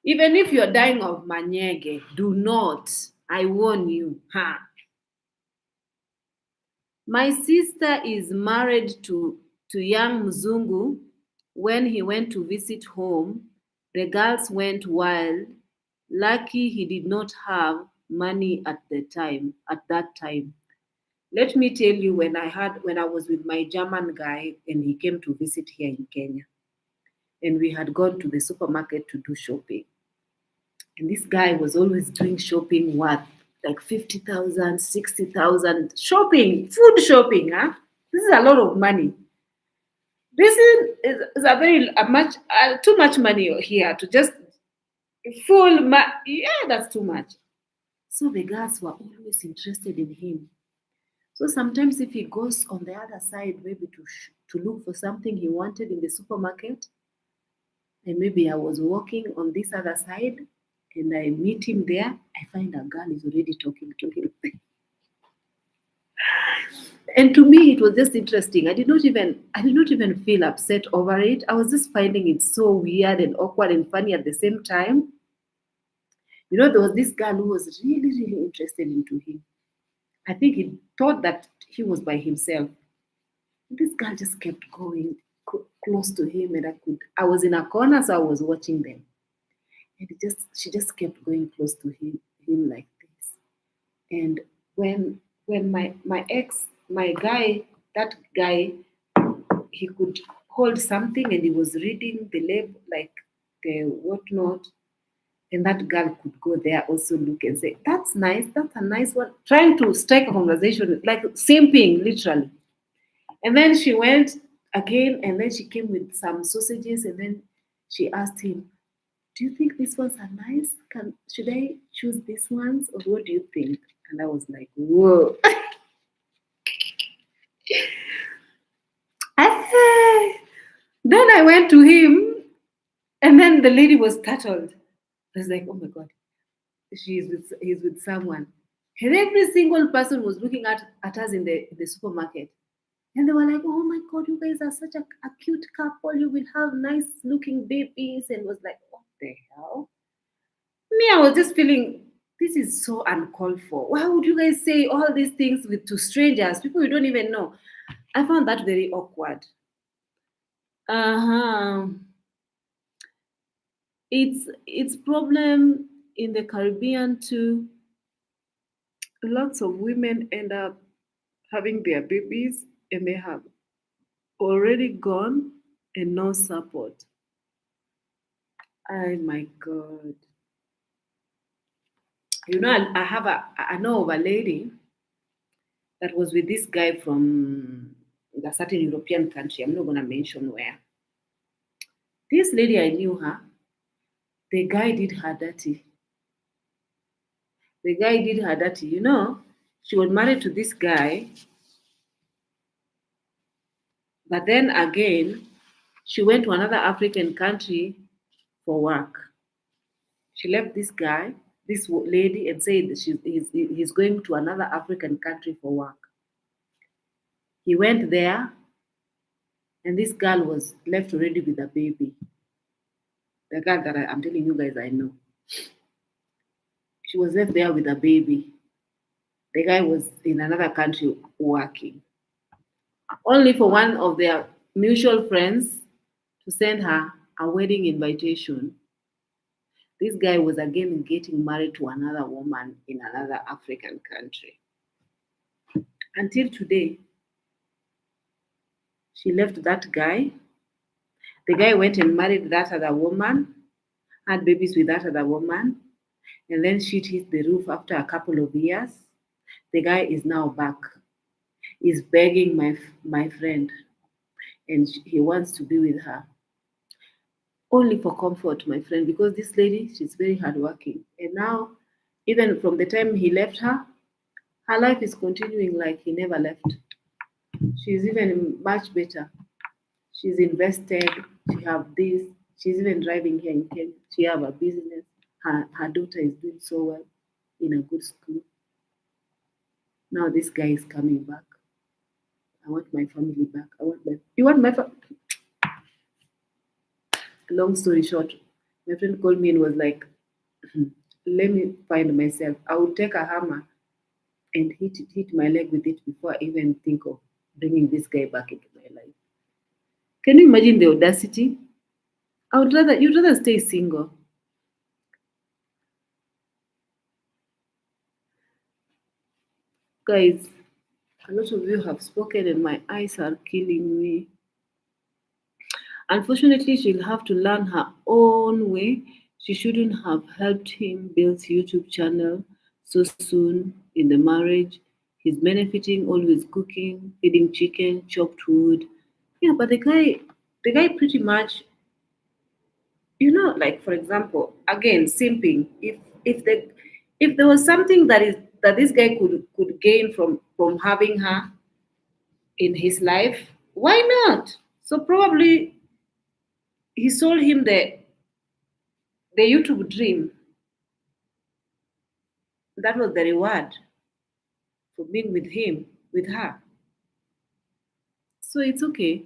Even if you're dying of manyege, do not. I warn you. Ha. My sister is married to young Mzungu. When he went to visit home, the girls went wild. Lucky he did not have money at that time. Let me tell you when I was with my German guy and he came to visit here in Kenya. And we had gone to the supermarket to do shopping. And this guy was always doing shopping worth like 50,000, 60,000. Shopping, food shopping, huh? This is a lot of money. This is too much money here to just yeah, that's too much. So the girls were always interested in him. So sometimes if he goes on the other side, maybe to look for something he wanted in the supermarket, and maybe I was walking on this other side and I meet him there, I find a girl is already talking to him. And to me it was just interesting. I did not even feel upset over it. I was just finding it so weird and awkward and funny at the same time. There was this girl who was really, really interested into him. I think he thought that he was by himself. This girl just kept going close to him, and I was in a corner, so I was watching them. And she just kept going close to him like this. And when that guy, he could hold something and he was reading the label, like the whatnot. And that girl could go there also look and say, that's nice, that's a nice one. Trying to strike a conversation, like simping, literally. And then she went again, and then she came with some sausages, and then she asked him, do you think these ones are nice? Should I choose these ones, or what do you think? And I was like, whoa. Then I went to him, and then the lady was startled. I was like, oh my God, he's with someone. And every single person was looking at us in the supermarket. And they were like, oh my God, you guys are such a cute couple. You will have nice looking babies. And was like, what the hell? Me, I was just feeling, this is so uncalled for. Why would you guys say all these things to strangers, people you don't even know? I found that very awkward. Uh-huh. It's problem in the Caribbean too. Lots of women end up having their babies and they have already gone and no support. Oh my God. You know, I know of a lady that was with this guy from a certain European country. I'm not going to mention where. This lady, I knew her. The guy did her dirty. The guy did her dirty. You know, she was married to this guy, but then again, she went to another African country for work. She left this guy, this lady, and said that he's going to another African country for work. He went there, and this girl was left already with a baby. The girl that I'm telling you guys I know. She was left there with a baby. The guy was in another country working. Only for one of their mutual friends to send her a wedding invitation. This guy was again getting married to another woman in another African country. Until today, she left that guy. The guy went and married that other woman, had babies with that other woman, and then shit hit the roof after a couple of years. The guy is now back. He's begging my friend, and he wants to be with her. Only for comfort, my friend, because this lady, she's very hardworking. And now, even from the time he left her life is continuing like he never left. She's even much better. She's invested. She have this. She's even driving here in Kenya. She have a business. Her daughter is doing so well in a good school. Now this guy is coming back. I want my family back. You want my long story short, my friend called me and was like, let me find myself. I would take a hammer and hit my leg with it before I even think of bringing this guy back into my life. Can you imagine the audacity? You'd rather stay single. Guys, a lot of you have spoken and my eyes are killing me. Unfortunately, she'll have to learn her own way. She shouldn't have helped him build YouTube channel so soon in the marriage. He's benefiting, always cooking, feeding chicken, chopped wood. Yeah, but the guy pretty much, like for example, again, simping. If there was something that this guy could gain from having her in his life, why not? So probably he sold him the YouTube dream. That was the reward for being with him, with her. So it's okay.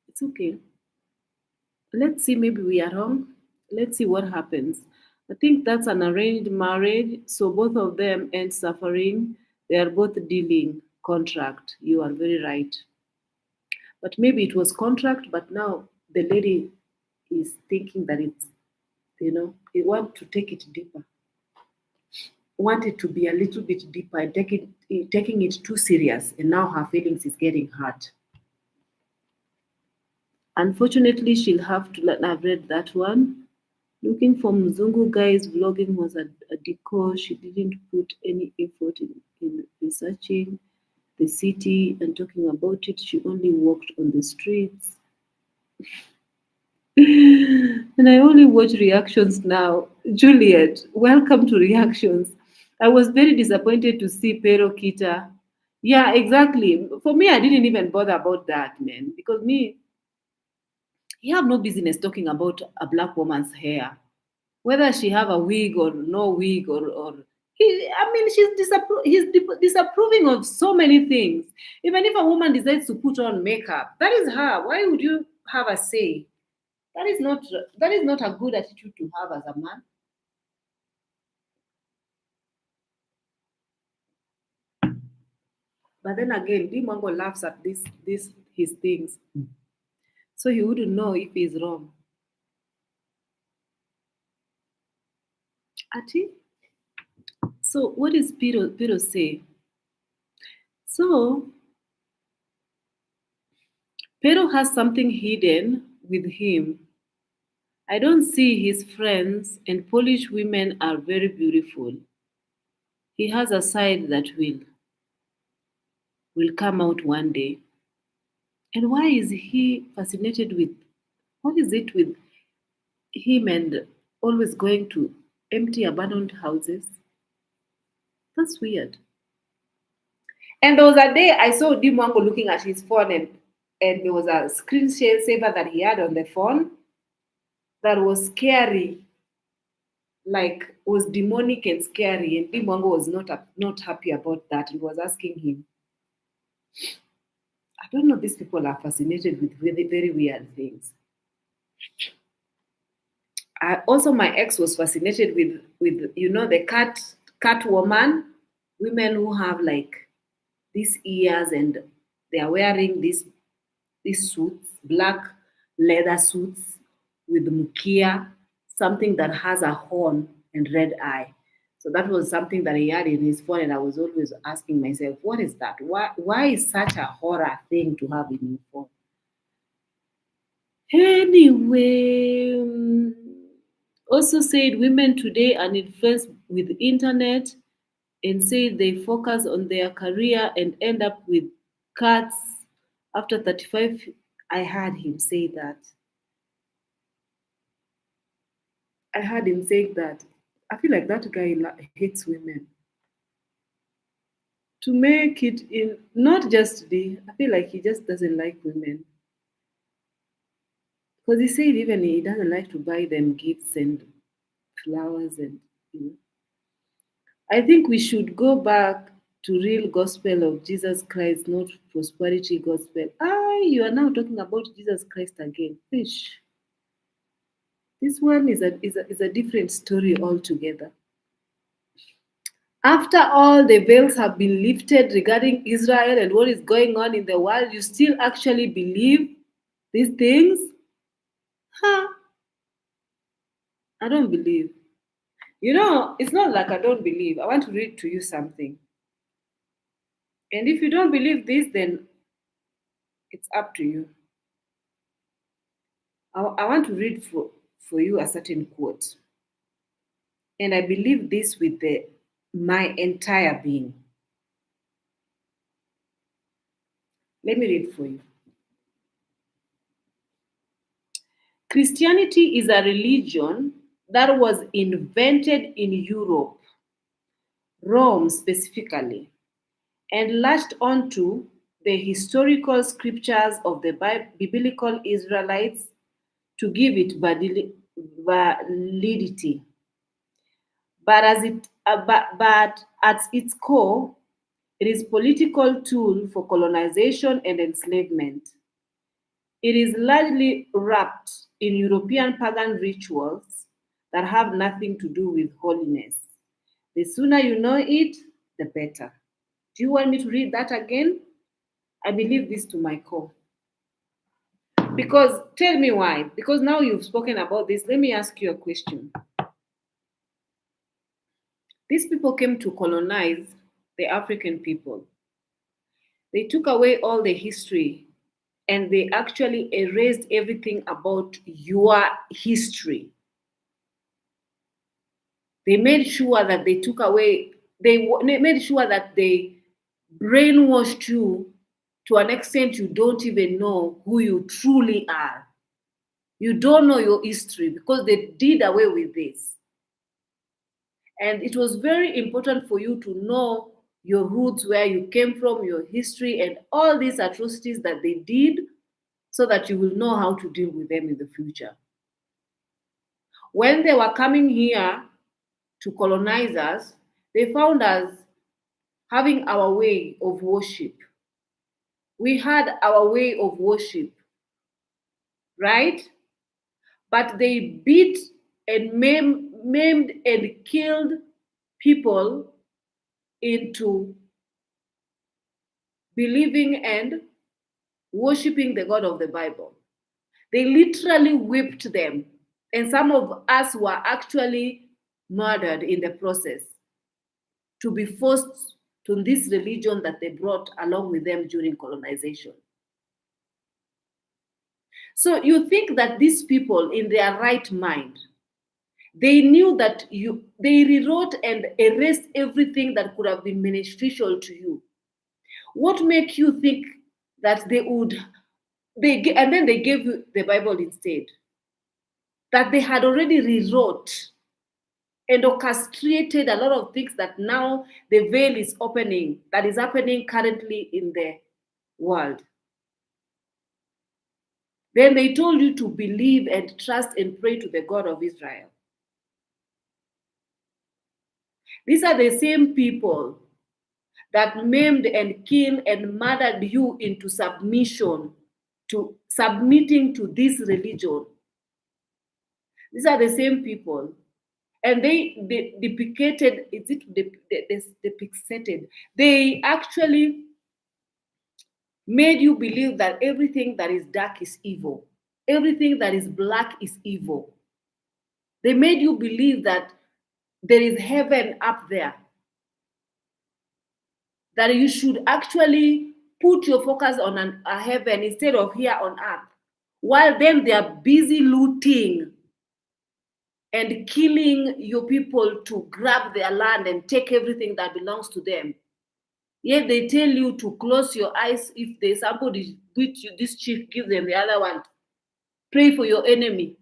It's okay. Let's see, maybe we are wrong. Let's see what happens. I think that's an arranged marriage, so both of them end suffering. They are both dealing contract. You are very right. But maybe it was contract, but now the lady is thinking that you want to take it deeper. Want it to be a little bit deeper and taking it too serious, and now her feelings is getting hurt. Unfortunately, she'll have to let I've read that one. Looking for Mzungu guys vlogging was a decoy. She didn't put any effort in researching the city and talking about it. She only walked on the streets. And I only watch reactions now. Juliet, welcome to reactions. I was very disappointed to see Pero Kita. Yeah, exactly. For me, I didn't even bother about that, man. Because me, you have no business talking about a black woman's hair. Whether she have a wig or no wig or I mean, disapproving of so many things. Even if a woman decides to put on makeup, that is her. Why would you have a say? That is not that is not a good attitude to have as a man. But then again, DeeMwango laughs at this his things, so he wouldn't know if he's wrong. Ati, so what does Piro say? So Pero has something hidden with him. I don't see his friends, and Polish women are very beautiful. He has a side that will come out one day. And why is he fascinated with what is it with him and always going to empty abandoned houses? That's weird. And there was a day I saw DeeMwango looking at his phone and there was a screensaver that he had on the phone that was scary, like was demonic and scary. And DeeMwango was not happy about that. He was asking him, I don't know, these people are fascinated with very, very weird things. Also, my ex was fascinated with the cat woman, women who have like these ears and they are wearing these suits, black leather suits with mukia, something that has a horn and red eye. So that was something that he had in his phone, and I was always asking myself, what is that? Why is such a horror thing to have in your phone? Anyway, also said women today are influenced with internet and say they focus on their career and end up with cats after 35. I heard him say that. I heard him say that. I feel like that guy hates women. To make it in, not just today, I feel like he just doesn't like women. Because he said even he doesn't like to buy them gifts and flowers and you know. I think we should go back to real gospel of Jesus Christ, not prosperity gospel. Ah, you are now talking about Jesus Christ again. Fish. This one is a different story altogether. After all the veils have been lifted regarding Israel and what is going on in the world, you still actually believe these things? Huh? I don't believe. It's not like I don't believe. I want to read to you something. And if you don't believe this, then it's up to you. I want to read for you a certain quote. And I believe this with my entire being. Let me read for you. Christianity is a religion that was invented in Europe, Rome specifically, and latched onto the historical scriptures of the biblical Israelites to give it validity. But at its core, it is a political tool for colonization and enslavement. It is largely wrapped in European pagan rituals that have nothing to do with holiness. The sooner you know it, the better. Do you want me to read that again? I believe this to my core. Because tell me why. Because now you've spoken about this, let me ask you a question. These people came to colonize the African people. They took away all the history and they actually erased everything about your history. They made sure that they took away, they made sure that they brainwashed you to an extent you don't even know who you truly are. You don't know your history because they did away with this. And it was very important for you to know your roots, where you came from, your history, and all these atrocities that they did, so that you will know how to deal with them in the future. When they were coming here to colonize us, they found us having our way of worship. We had our way of worship, right? But they beat and maimed and killed people into believing and worshiping the God of the Bible. They literally whipped them, and some of us were actually murdered in the process to be forced to this religion that they brought along with them during colonization. So you think that these people in their right mind, they knew that they rewrote and erased everything that could have been beneficial to you. What make you think that they would, and then they gave you the Bible instead? That they had already rewrote and orchestrated a lot of things that now the veil is opening, that is happening currently in the world. Then they told you to believe and trust and pray to the God of Israel. These are the same people that maimed and killed and murdered you into submission, to submitting to this religion. These are the same people. And they depicted, is it depicted? They actually made you believe that everything that is dark is evil. Everything that is black is evil. They made you believe that there is heaven up there. That you should actually put your focus on a heaven instead of here on earth. While then they are busy looting and killing your people to grab their land and take everything that belongs to them. Yet they tell you to close your eyes. If there's somebody with you, this chief, give them the other one. Pray for your enemy.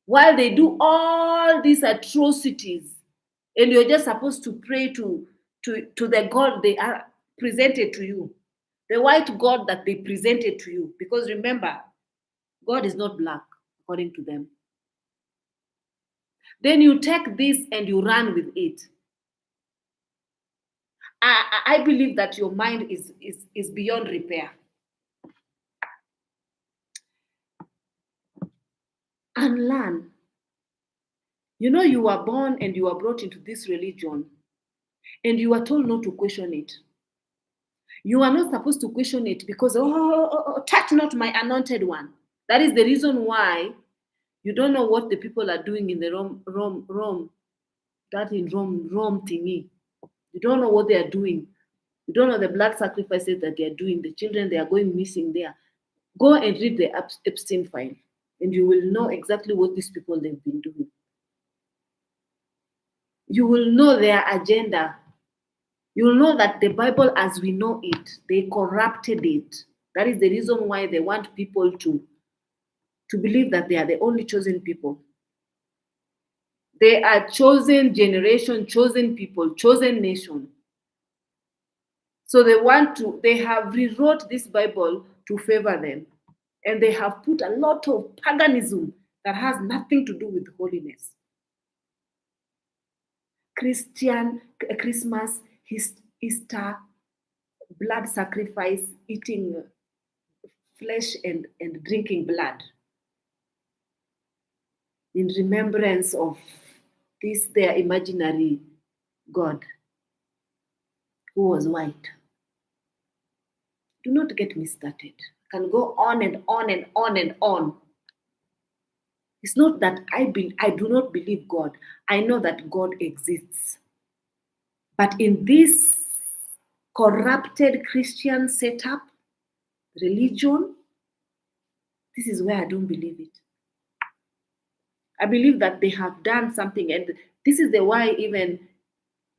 While they do all these atrocities, and you're just supposed to pray to the God they are presented to you, the white God that they presented to you. Because remember, God is not black, according to them. Then you take this and you run with it. I believe that your mind is beyond repair. Unlearn. You know, you were born and you were brought into this religion, and you are told not to question it. You are not supposed to question it because, touch not my anointed one. That is the reason why you don't know what the people are doing in the Rome thingy. You don't know what they are doing. You don't know the blood sacrifices that they are doing. The children, they are going missing there. Go and read the Epstein file, and you will know exactly what these people they've been doing. You will know their agenda. You will know that the Bible as we know it, they corrupted it. That is the reason why they want people to believe that they are the only chosen people. They are chosen generation, chosen people, chosen nation. So they have rewrote this Bible to favor them. And they have put a lot of paganism that has nothing to do with holiness. Christmas, Easter, blood sacrifice, eating flesh and drinking blood in remembrance of this their imaginary God who was white. Do not get me started. I can go on and on and on and on. It's not that I do not believe God. I know that God exists. But in this corrupted Christian setup, religion, this is where I don't believe it. I believe that they have done something, and this is the why even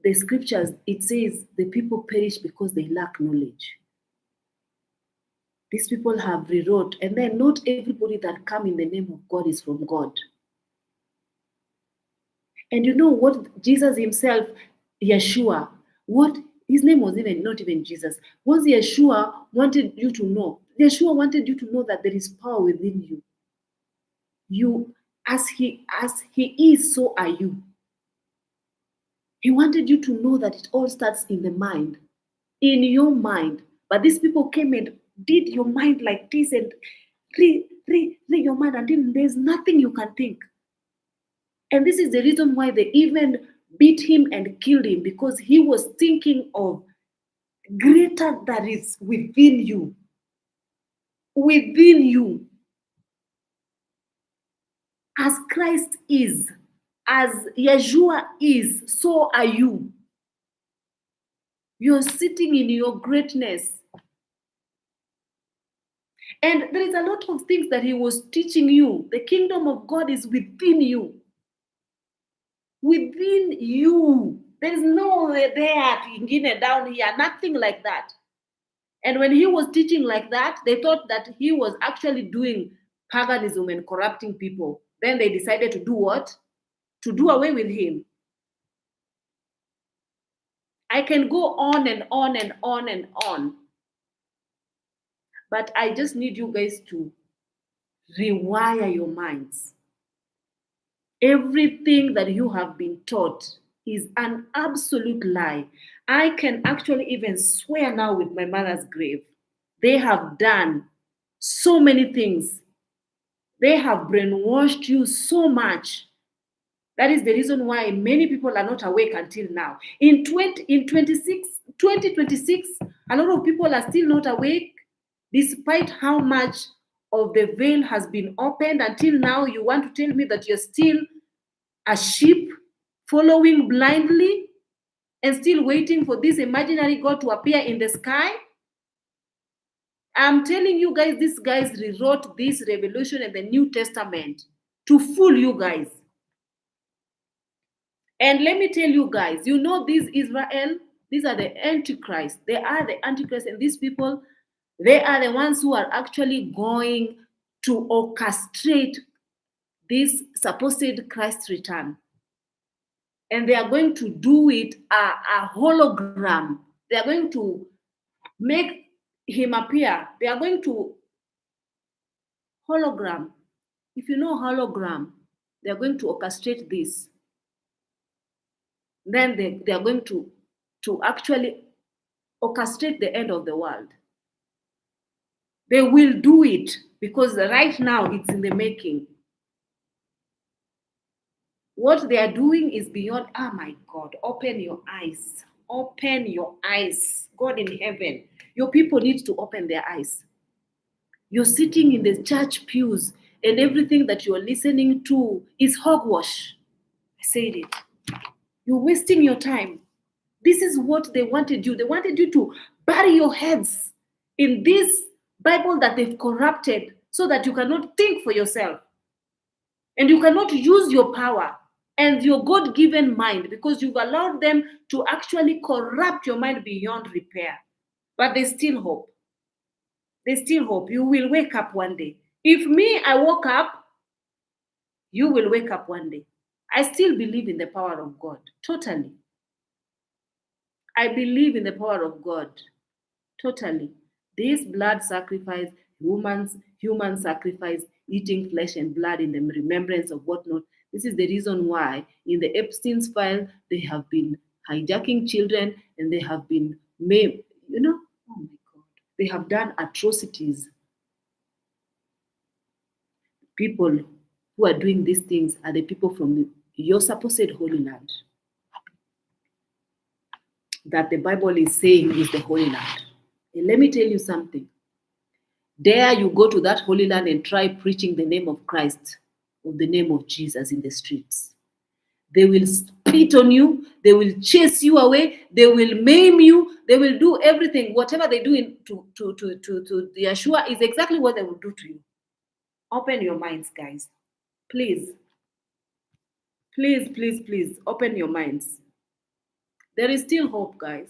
the scriptures, it says the people perish because they lack knowledge. These people have rewrote, and then not everybody that come in the name of God is from God. And you know what Jesus himself, Yeshua, what his name was even not even Jesus. What Yeshua wanted you to know. Yeshua wanted you to know that there is power within you. You, as he is, so are you. He wanted you to know that it all starts in the mind, in your mind. But these people came and did your mind like this and read your mind until there's nothing you can think. And this is the reason why they even beat him and killed him, because he was thinking of greater that is within you. Within you. As Christ is, as Yeshua is, so are you. You're sitting in your greatness. And there is a lot of things that he was teaching you. The kingdom of God is within you. Within you. There's no there, down here, nothing like that. And when he was teaching like that, they thought that he was actually doing paganism and corrupting people. Then they decided to do what? To do away with him. I can go on and on and on and on. But I just need you guys to rewire your minds. Everything that you have been taught is an absolute lie. I can actually even swear now with my mother's grave. They have done so many things. They have brainwashed you so much. That is the reason why many people are not awake until now. In 2026, a lot of people are still not awake, despite how much of the veil has been opened. Until now, you want to tell me that you're still a sheep following blindly and still waiting for this imaginary God to appear in the sky? I'm telling you guys, these guys rewrote this revelation in the New Testament to fool you guys. And let me tell you guys, you know this Israel, these are the Antichrist. They are the Antichrist, and these people, they are the ones who are actually going to orchestrate this supposed Christ return. And they are going to do it a hologram. They are going to make him appear. They are going to hologram. If you know hologram, they are going to orchestrate this. Then they are going to actually orchestrate the end of the world. They will do it because right now it's in the making. What they are doing is beyond, oh my God, open your eyes. Open your eyes. God in heaven, your people need to open their eyes. You're sitting in the church pews and everything that you're listening to is hogwash. I said it. You're wasting your time. This is what they wanted you. They wanted you to bury your heads in this Bible that they've corrupted so that you cannot think for yourself. And you cannot use your power and your God-given mind because you've allowed them to actually corrupt your mind beyond repair. But there's still hope. There's still hope. You will wake up one day. If me, I woke up, you will wake up one day. I still believe in the power of God. Totally. I believe in the power of God. Totally. This blood sacrifice, human sacrifice, eating flesh and blood in the remembrance of whatnot. This is the reason why in the Epstein's file, they have been hijacking children and they have been maimed. You know, oh my God. They have done atrocities. People who are doing these things are the people from your supposed Holy Land that the Bible is saying is the Holy Land. And let me tell you something. Dare you go to that Holy Land and try preaching the name of Christ or the name of Jesus in the streets. They will spit on you. They will chase you away. They will maim you. They will do everything. Whatever they do to the Yeshua is exactly what they will do to you. Open your minds, guys. Please. Please, please, please, open your minds. There is still hope, guys.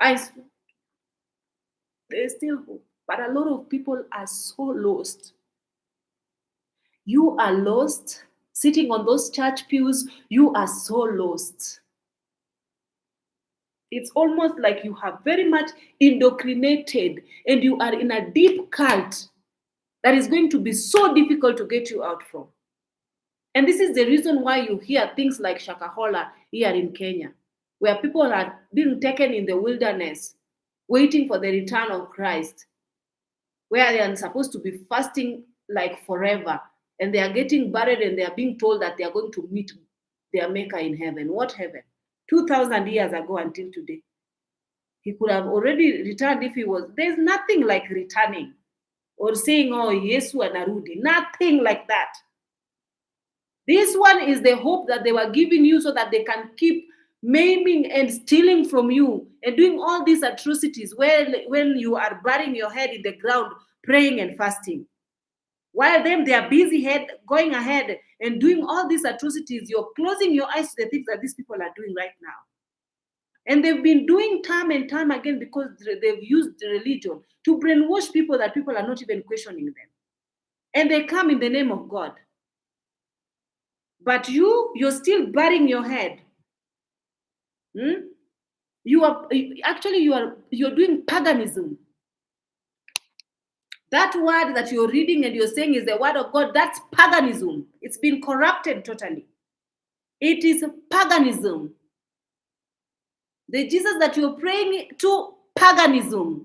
There is still hope. But a lot of people are so lost. You are lost. Sitting on those church pews, you are so lost. It's almost like you have very much indoctrinated and you are in a deep cult that is going to be so difficult to get you out from. And this is the reason why you hear things like Shakahola here in Kenya, where people are being taken in the wilderness, waiting for the return of Christ, where they are supposed to be fasting like forever, and they are getting buried and they are being told that they are going to meet their maker in heaven. What heaven? 2,000 years ago until today. He could have already returned if he was. There's nothing like returning or saying, oh, Yesu anarudi. Nothing like that. This one is the hope that they were giving you so that they can keep maiming and stealing from you and doing all these atrocities when you are burying your head in the ground, praying and fasting. While them, they are busy going ahead and doing all these atrocities. You're closing your eyes to the things that these people are doing right now. And they've been doing time and time again because they've used the religion to brainwash people that people are not even questioning them. And they come in the name of God. But you're still burying your head. You're doing paganism. That word that you're reading and you're saying is the word of God, that's paganism. It's been corrupted totally. It is paganism. The Jesus that you're praying to, paganism.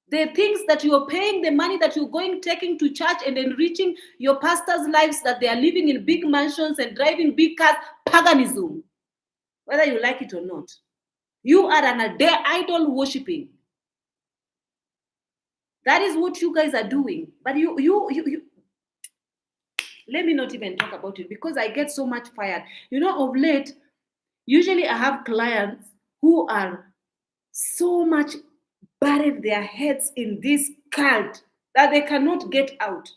The things that you're paying, the money that you're taking to church and enriching your pastors' lives, that they are living in big mansions and driving big cars, paganism. Whether you like it or not. You are an idol worshipping. That is what you guys are doing. But you let me not even talk about it because I get so much fired. Of late, usually I have clients who are so much buried their heads in this cult that they cannot get out.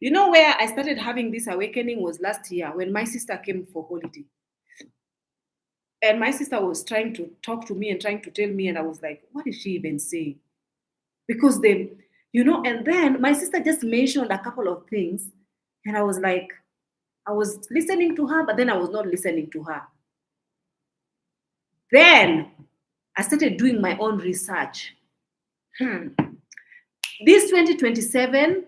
Where I started having this awakening was last year when my sister came for holiday. And my sister was trying to talk to me and trying to tell me, and I was like, what is she even saying? Because and then my sister just mentioned a couple of things, and I was like, I was listening to her, but then I was not listening to her. Then I started doing my own research. This 2027,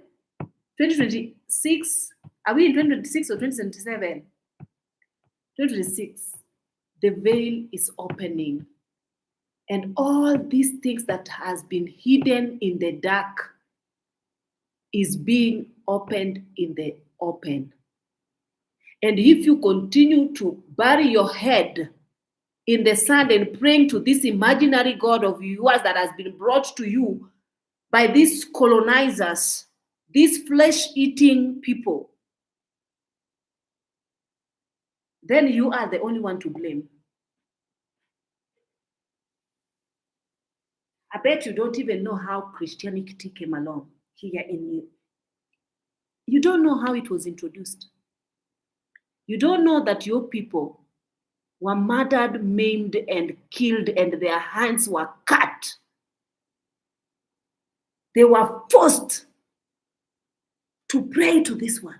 2026, are we in 2026 or 2027? 2026, the veil is opening. And all these things that has been hidden in the dark is being opened in the open. And if you continue to bury your head in the sand and praying to this imaginary God of yours that has been brought to you by these colonizers, these flesh-eating people, then you are the only one to blame. I bet you don't even know how Christianity came along here in you. You don't know how it was introduced. You don't know that your people were murdered, maimed, and killed, and their hands were cut. They were forced to pray to this one.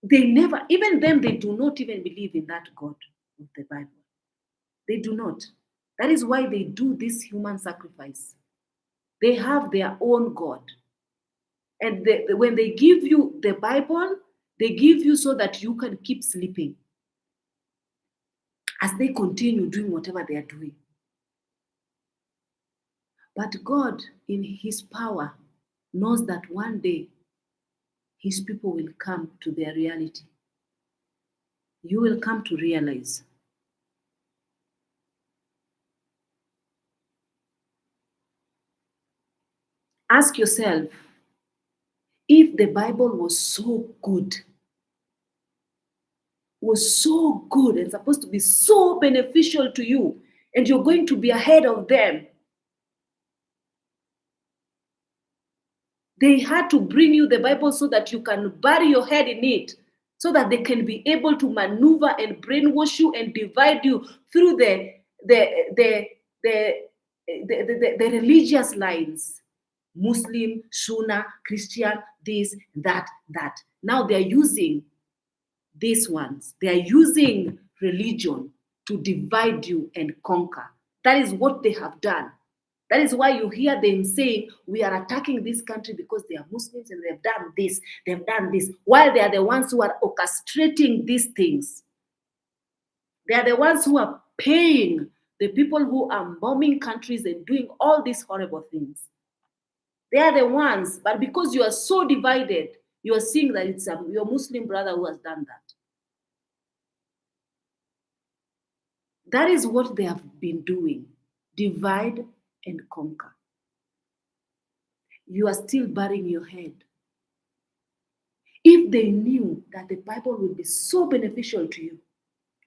Even them, they do not even believe in that God of the Bible. They do not. That is why they do this human sacrifice. They have their own God. And when they give you the Bible, they give you so that you can keep sleeping as they continue doing whatever they are doing. But God, in his power, knows that one day his people will come to their reality. You will come to realize. Ask yourself, if the Bible was so good, was so good and supposed to be so beneficial to you, and you're going to be ahead of them. They had to bring you the Bible so that you can bury your head in it, so that they can be able to maneuver and brainwash you and divide you through the religious lines. Muslim, Sunna, Christian, this, that. Now they're using these ones. They are using religion to divide you and conquer. That is what they have done. That is why you hear them saying, we are attacking this country because they are Muslims and they've done this, while they are the ones who are orchestrating these things. They are the ones who are paying the people who are bombing countries and doing all these horrible things. They are the ones, but because you are so divided, you are seeing that it's your Muslim brother who has done that. That is what they have been doing. Divide and conquer. You are still burying your head. If they knew that the Bible would be so beneficial to you,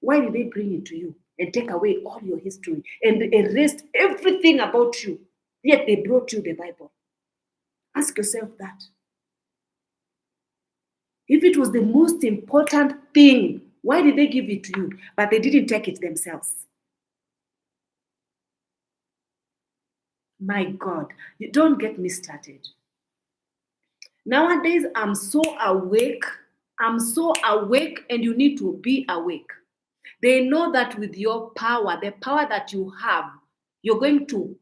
why did they bring it to you and take away all your history and erased everything about you? Yet they brought you the Bible. Ask yourself that. If it was the most important thing, why did they give it to you? But they didn't take it themselves. My God, you don't get me started. Nowadays, I'm so awake, and you need to be awake. They know that with your power, the power that you have, you're going to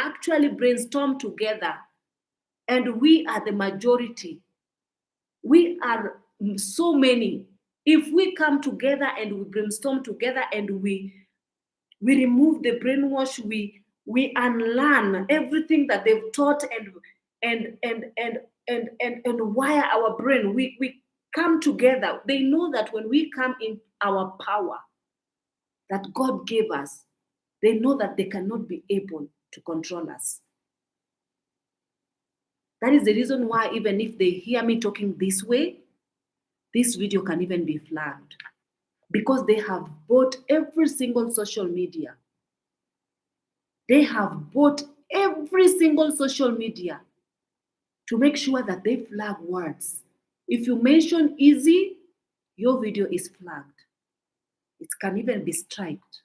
actually brainstorm together. And we are the majority. We are so many. If we come together and we brainstorm together and we remove the brainwash, we unlearn everything that they've taught and wire our brain. We come together. They know that when we come in our power that God gave us, they know that they cannot be able to control us. That is the reason why even if they hear me talking this way, this video can even be flagged, because they have bought every single social media. They have bought every single social media to make sure that they flag words. If you mention easy, your video is flagged. It can even be striked.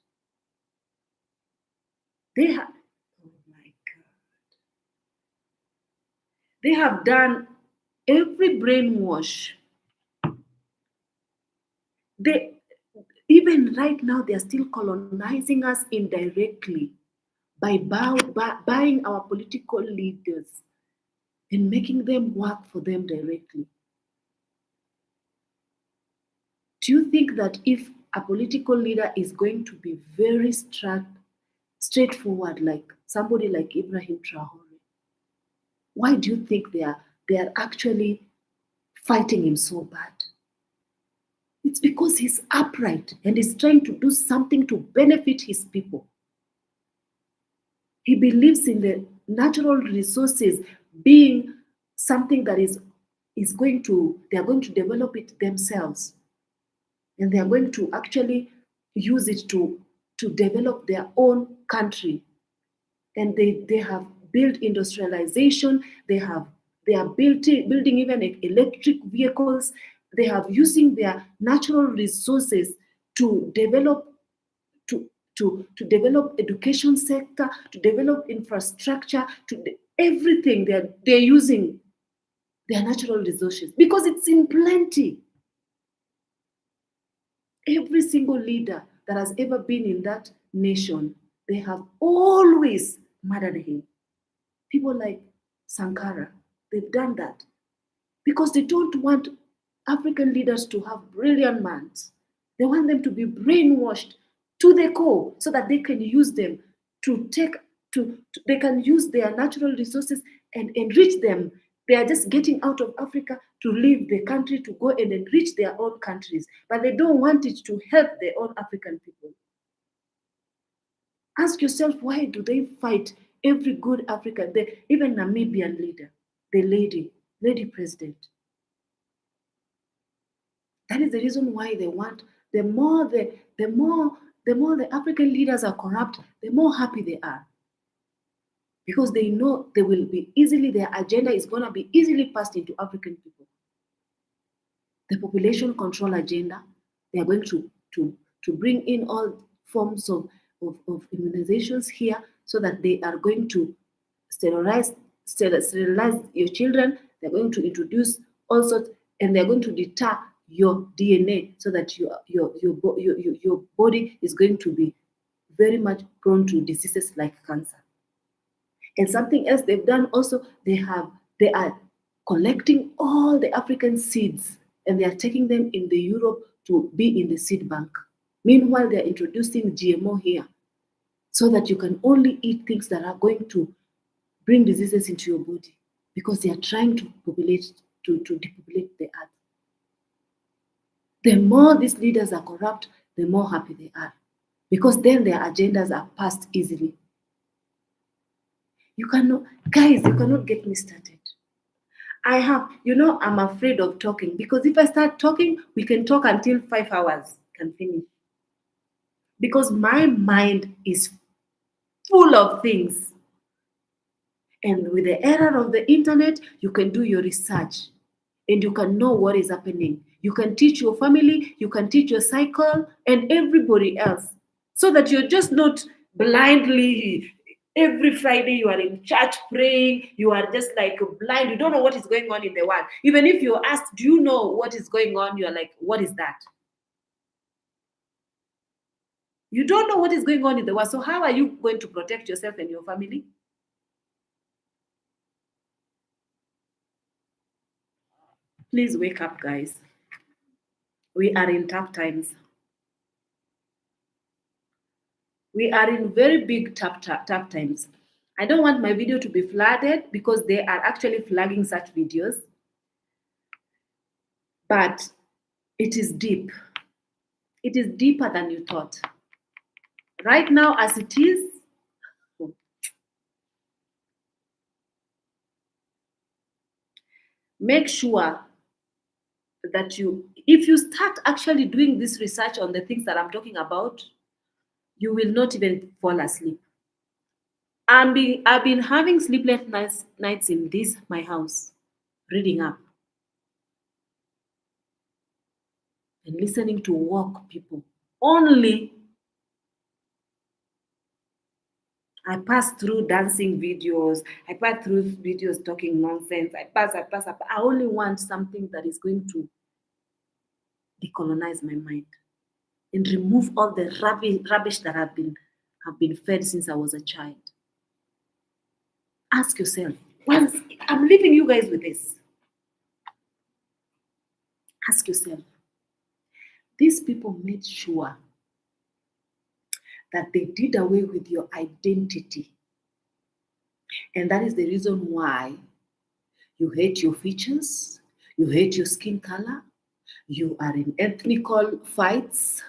They have, oh my God. They have done every brainwash. Even right now, they are still colonizing us indirectly by buying our political leaders and making them work for them directly. Do you think that if a political leader is going to be very straightforward, like somebody like Ibrahim Traore, why do you think they are actually fighting him so bad? It's because he's upright and he's trying to do something to benefit his people. He believes in the natural resources being something that they are going to develop it themselves. And they are going to actually use it to develop their own country. And they have built industrialization. They are building even electric vehicles. They have using their natural resources to develop to develop education sector, to develop infrastructure, everything. They're using their natural resources because it's in plenty. Every single leader that has ever been in that nation, they have always murdered him. People like Sankara, they've done that because they don't want African leaders to have brilliant minds. They want them to be brainwashed to the core so that they can use them they can use their natural resources and enrich them. They are just getting out of Africa to leave the country to go and enrich their own countries, but they don't want it to help their own African people. Ask yourself, why do they fight every good African, even Namibian leader, the lady president? That is the reason why they want the more the African leaders are corrupt, the more happy they are. Because they know they will be easily, their agenda is going to be easily passed into African people. The population control agenda, they are going to bring in all forms of immunizations here so that they are going to sterilize your children. They're going to introduce all sorts, and they're going to deter your DNA so that your body is going to be very much prone to diseases like cancer. And something else they've done also, they are collecting all the African seeds and they are taking them in the Europe to be in the seed bank. Meanwhile, they're introducing GMO here so that you can only eat things that are going to bring diseases into your body because they are trying to depopulate the earth. The more these leaders are corrupt, the more happy they are because then their agendas are passed easily. You cannot get me started. I'm afraid of talking because if I start talking, we can talk until 5 hours, can finish. Because my mind is full of things. And with the era of the internet, you can do your research and you can know what is happening. You can teach your family, you can teach your cycle and everybody else so that you're just not blindly. Every Friday you are in church praying, you are just like blind, you don't know what is going on in the world. Even if you're asked, do you know what is going on? You're like, what is that? You don't know what is going on in the world. So how are you going to protect yourself and your family? Please wake up, guys. We are in tough times. We are in very big tough times. I don't want my video to be flooded because they are actually flagging such videos. But it is deep. It is deeper than you thought. Right now, as it is, make sure that if you start actually doing this research on the things that I'm talking about, you will not even fall asleep. I've been having sleepless nights in my house, reading up and listening to woke people. Only I pass through dancing videos. I pass through videos talking nonsense. I pass. I only want something that is going to decolonize my mind and remove all the rubbish that have been fed since I was a child. Ask yourself, once I'm leaving you guys with this. Ask yourself, these people made sure that they did away with your identity. And that is the reason why you hate your features, you hate your skin color, you are in ethnical fights,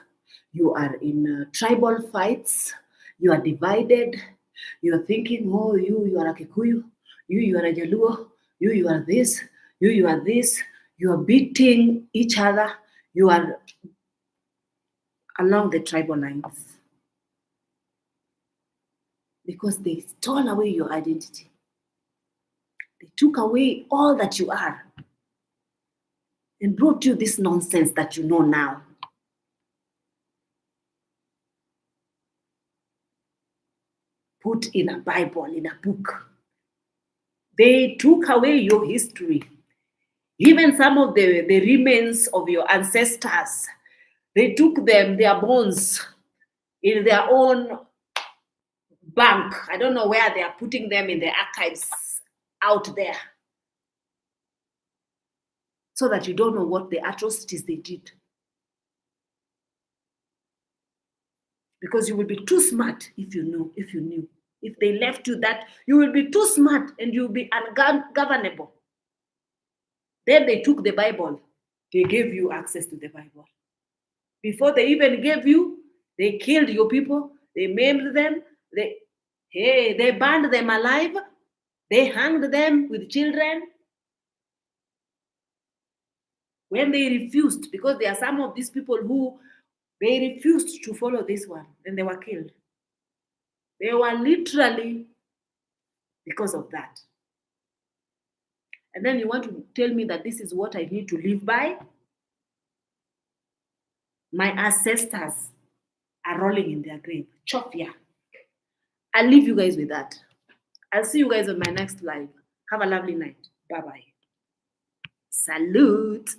you are in tribal fights, you are divided, you are thinking, oh, you are a Kikuyu, you are a Jaluo, you are this, you are this, you are beating each other, you are along the tribal lines. Because they stole away your identity. They took away all that you are and brought you this nonsense that you know now. Put in a Bible, in a book. They took away your history. Even some of the remains of your ancestors, they took their bones in their own bank. I don't know where they are putting them in the archives out there. So that you don't know what the atrocities they did. Because you will be too smart if you knew. If they left you that, you will be too smart and you'll be ungovernable. Then they took the Bible. They gave you access to the Bible. Before they even gave you, they killed your people. They maimed them. They burned them alive. They hanged them with children. When they refused, because there are some of these people who they refused to follow this one, then they were killed. They were literally because of that. And then you want to tell me that this is what I need to live by? My ancestors are rolling in their grave. Chofia. I'll leave you guys with that. I'll see you guys on my next live. Have a lovely night. Bye-bye. Salute.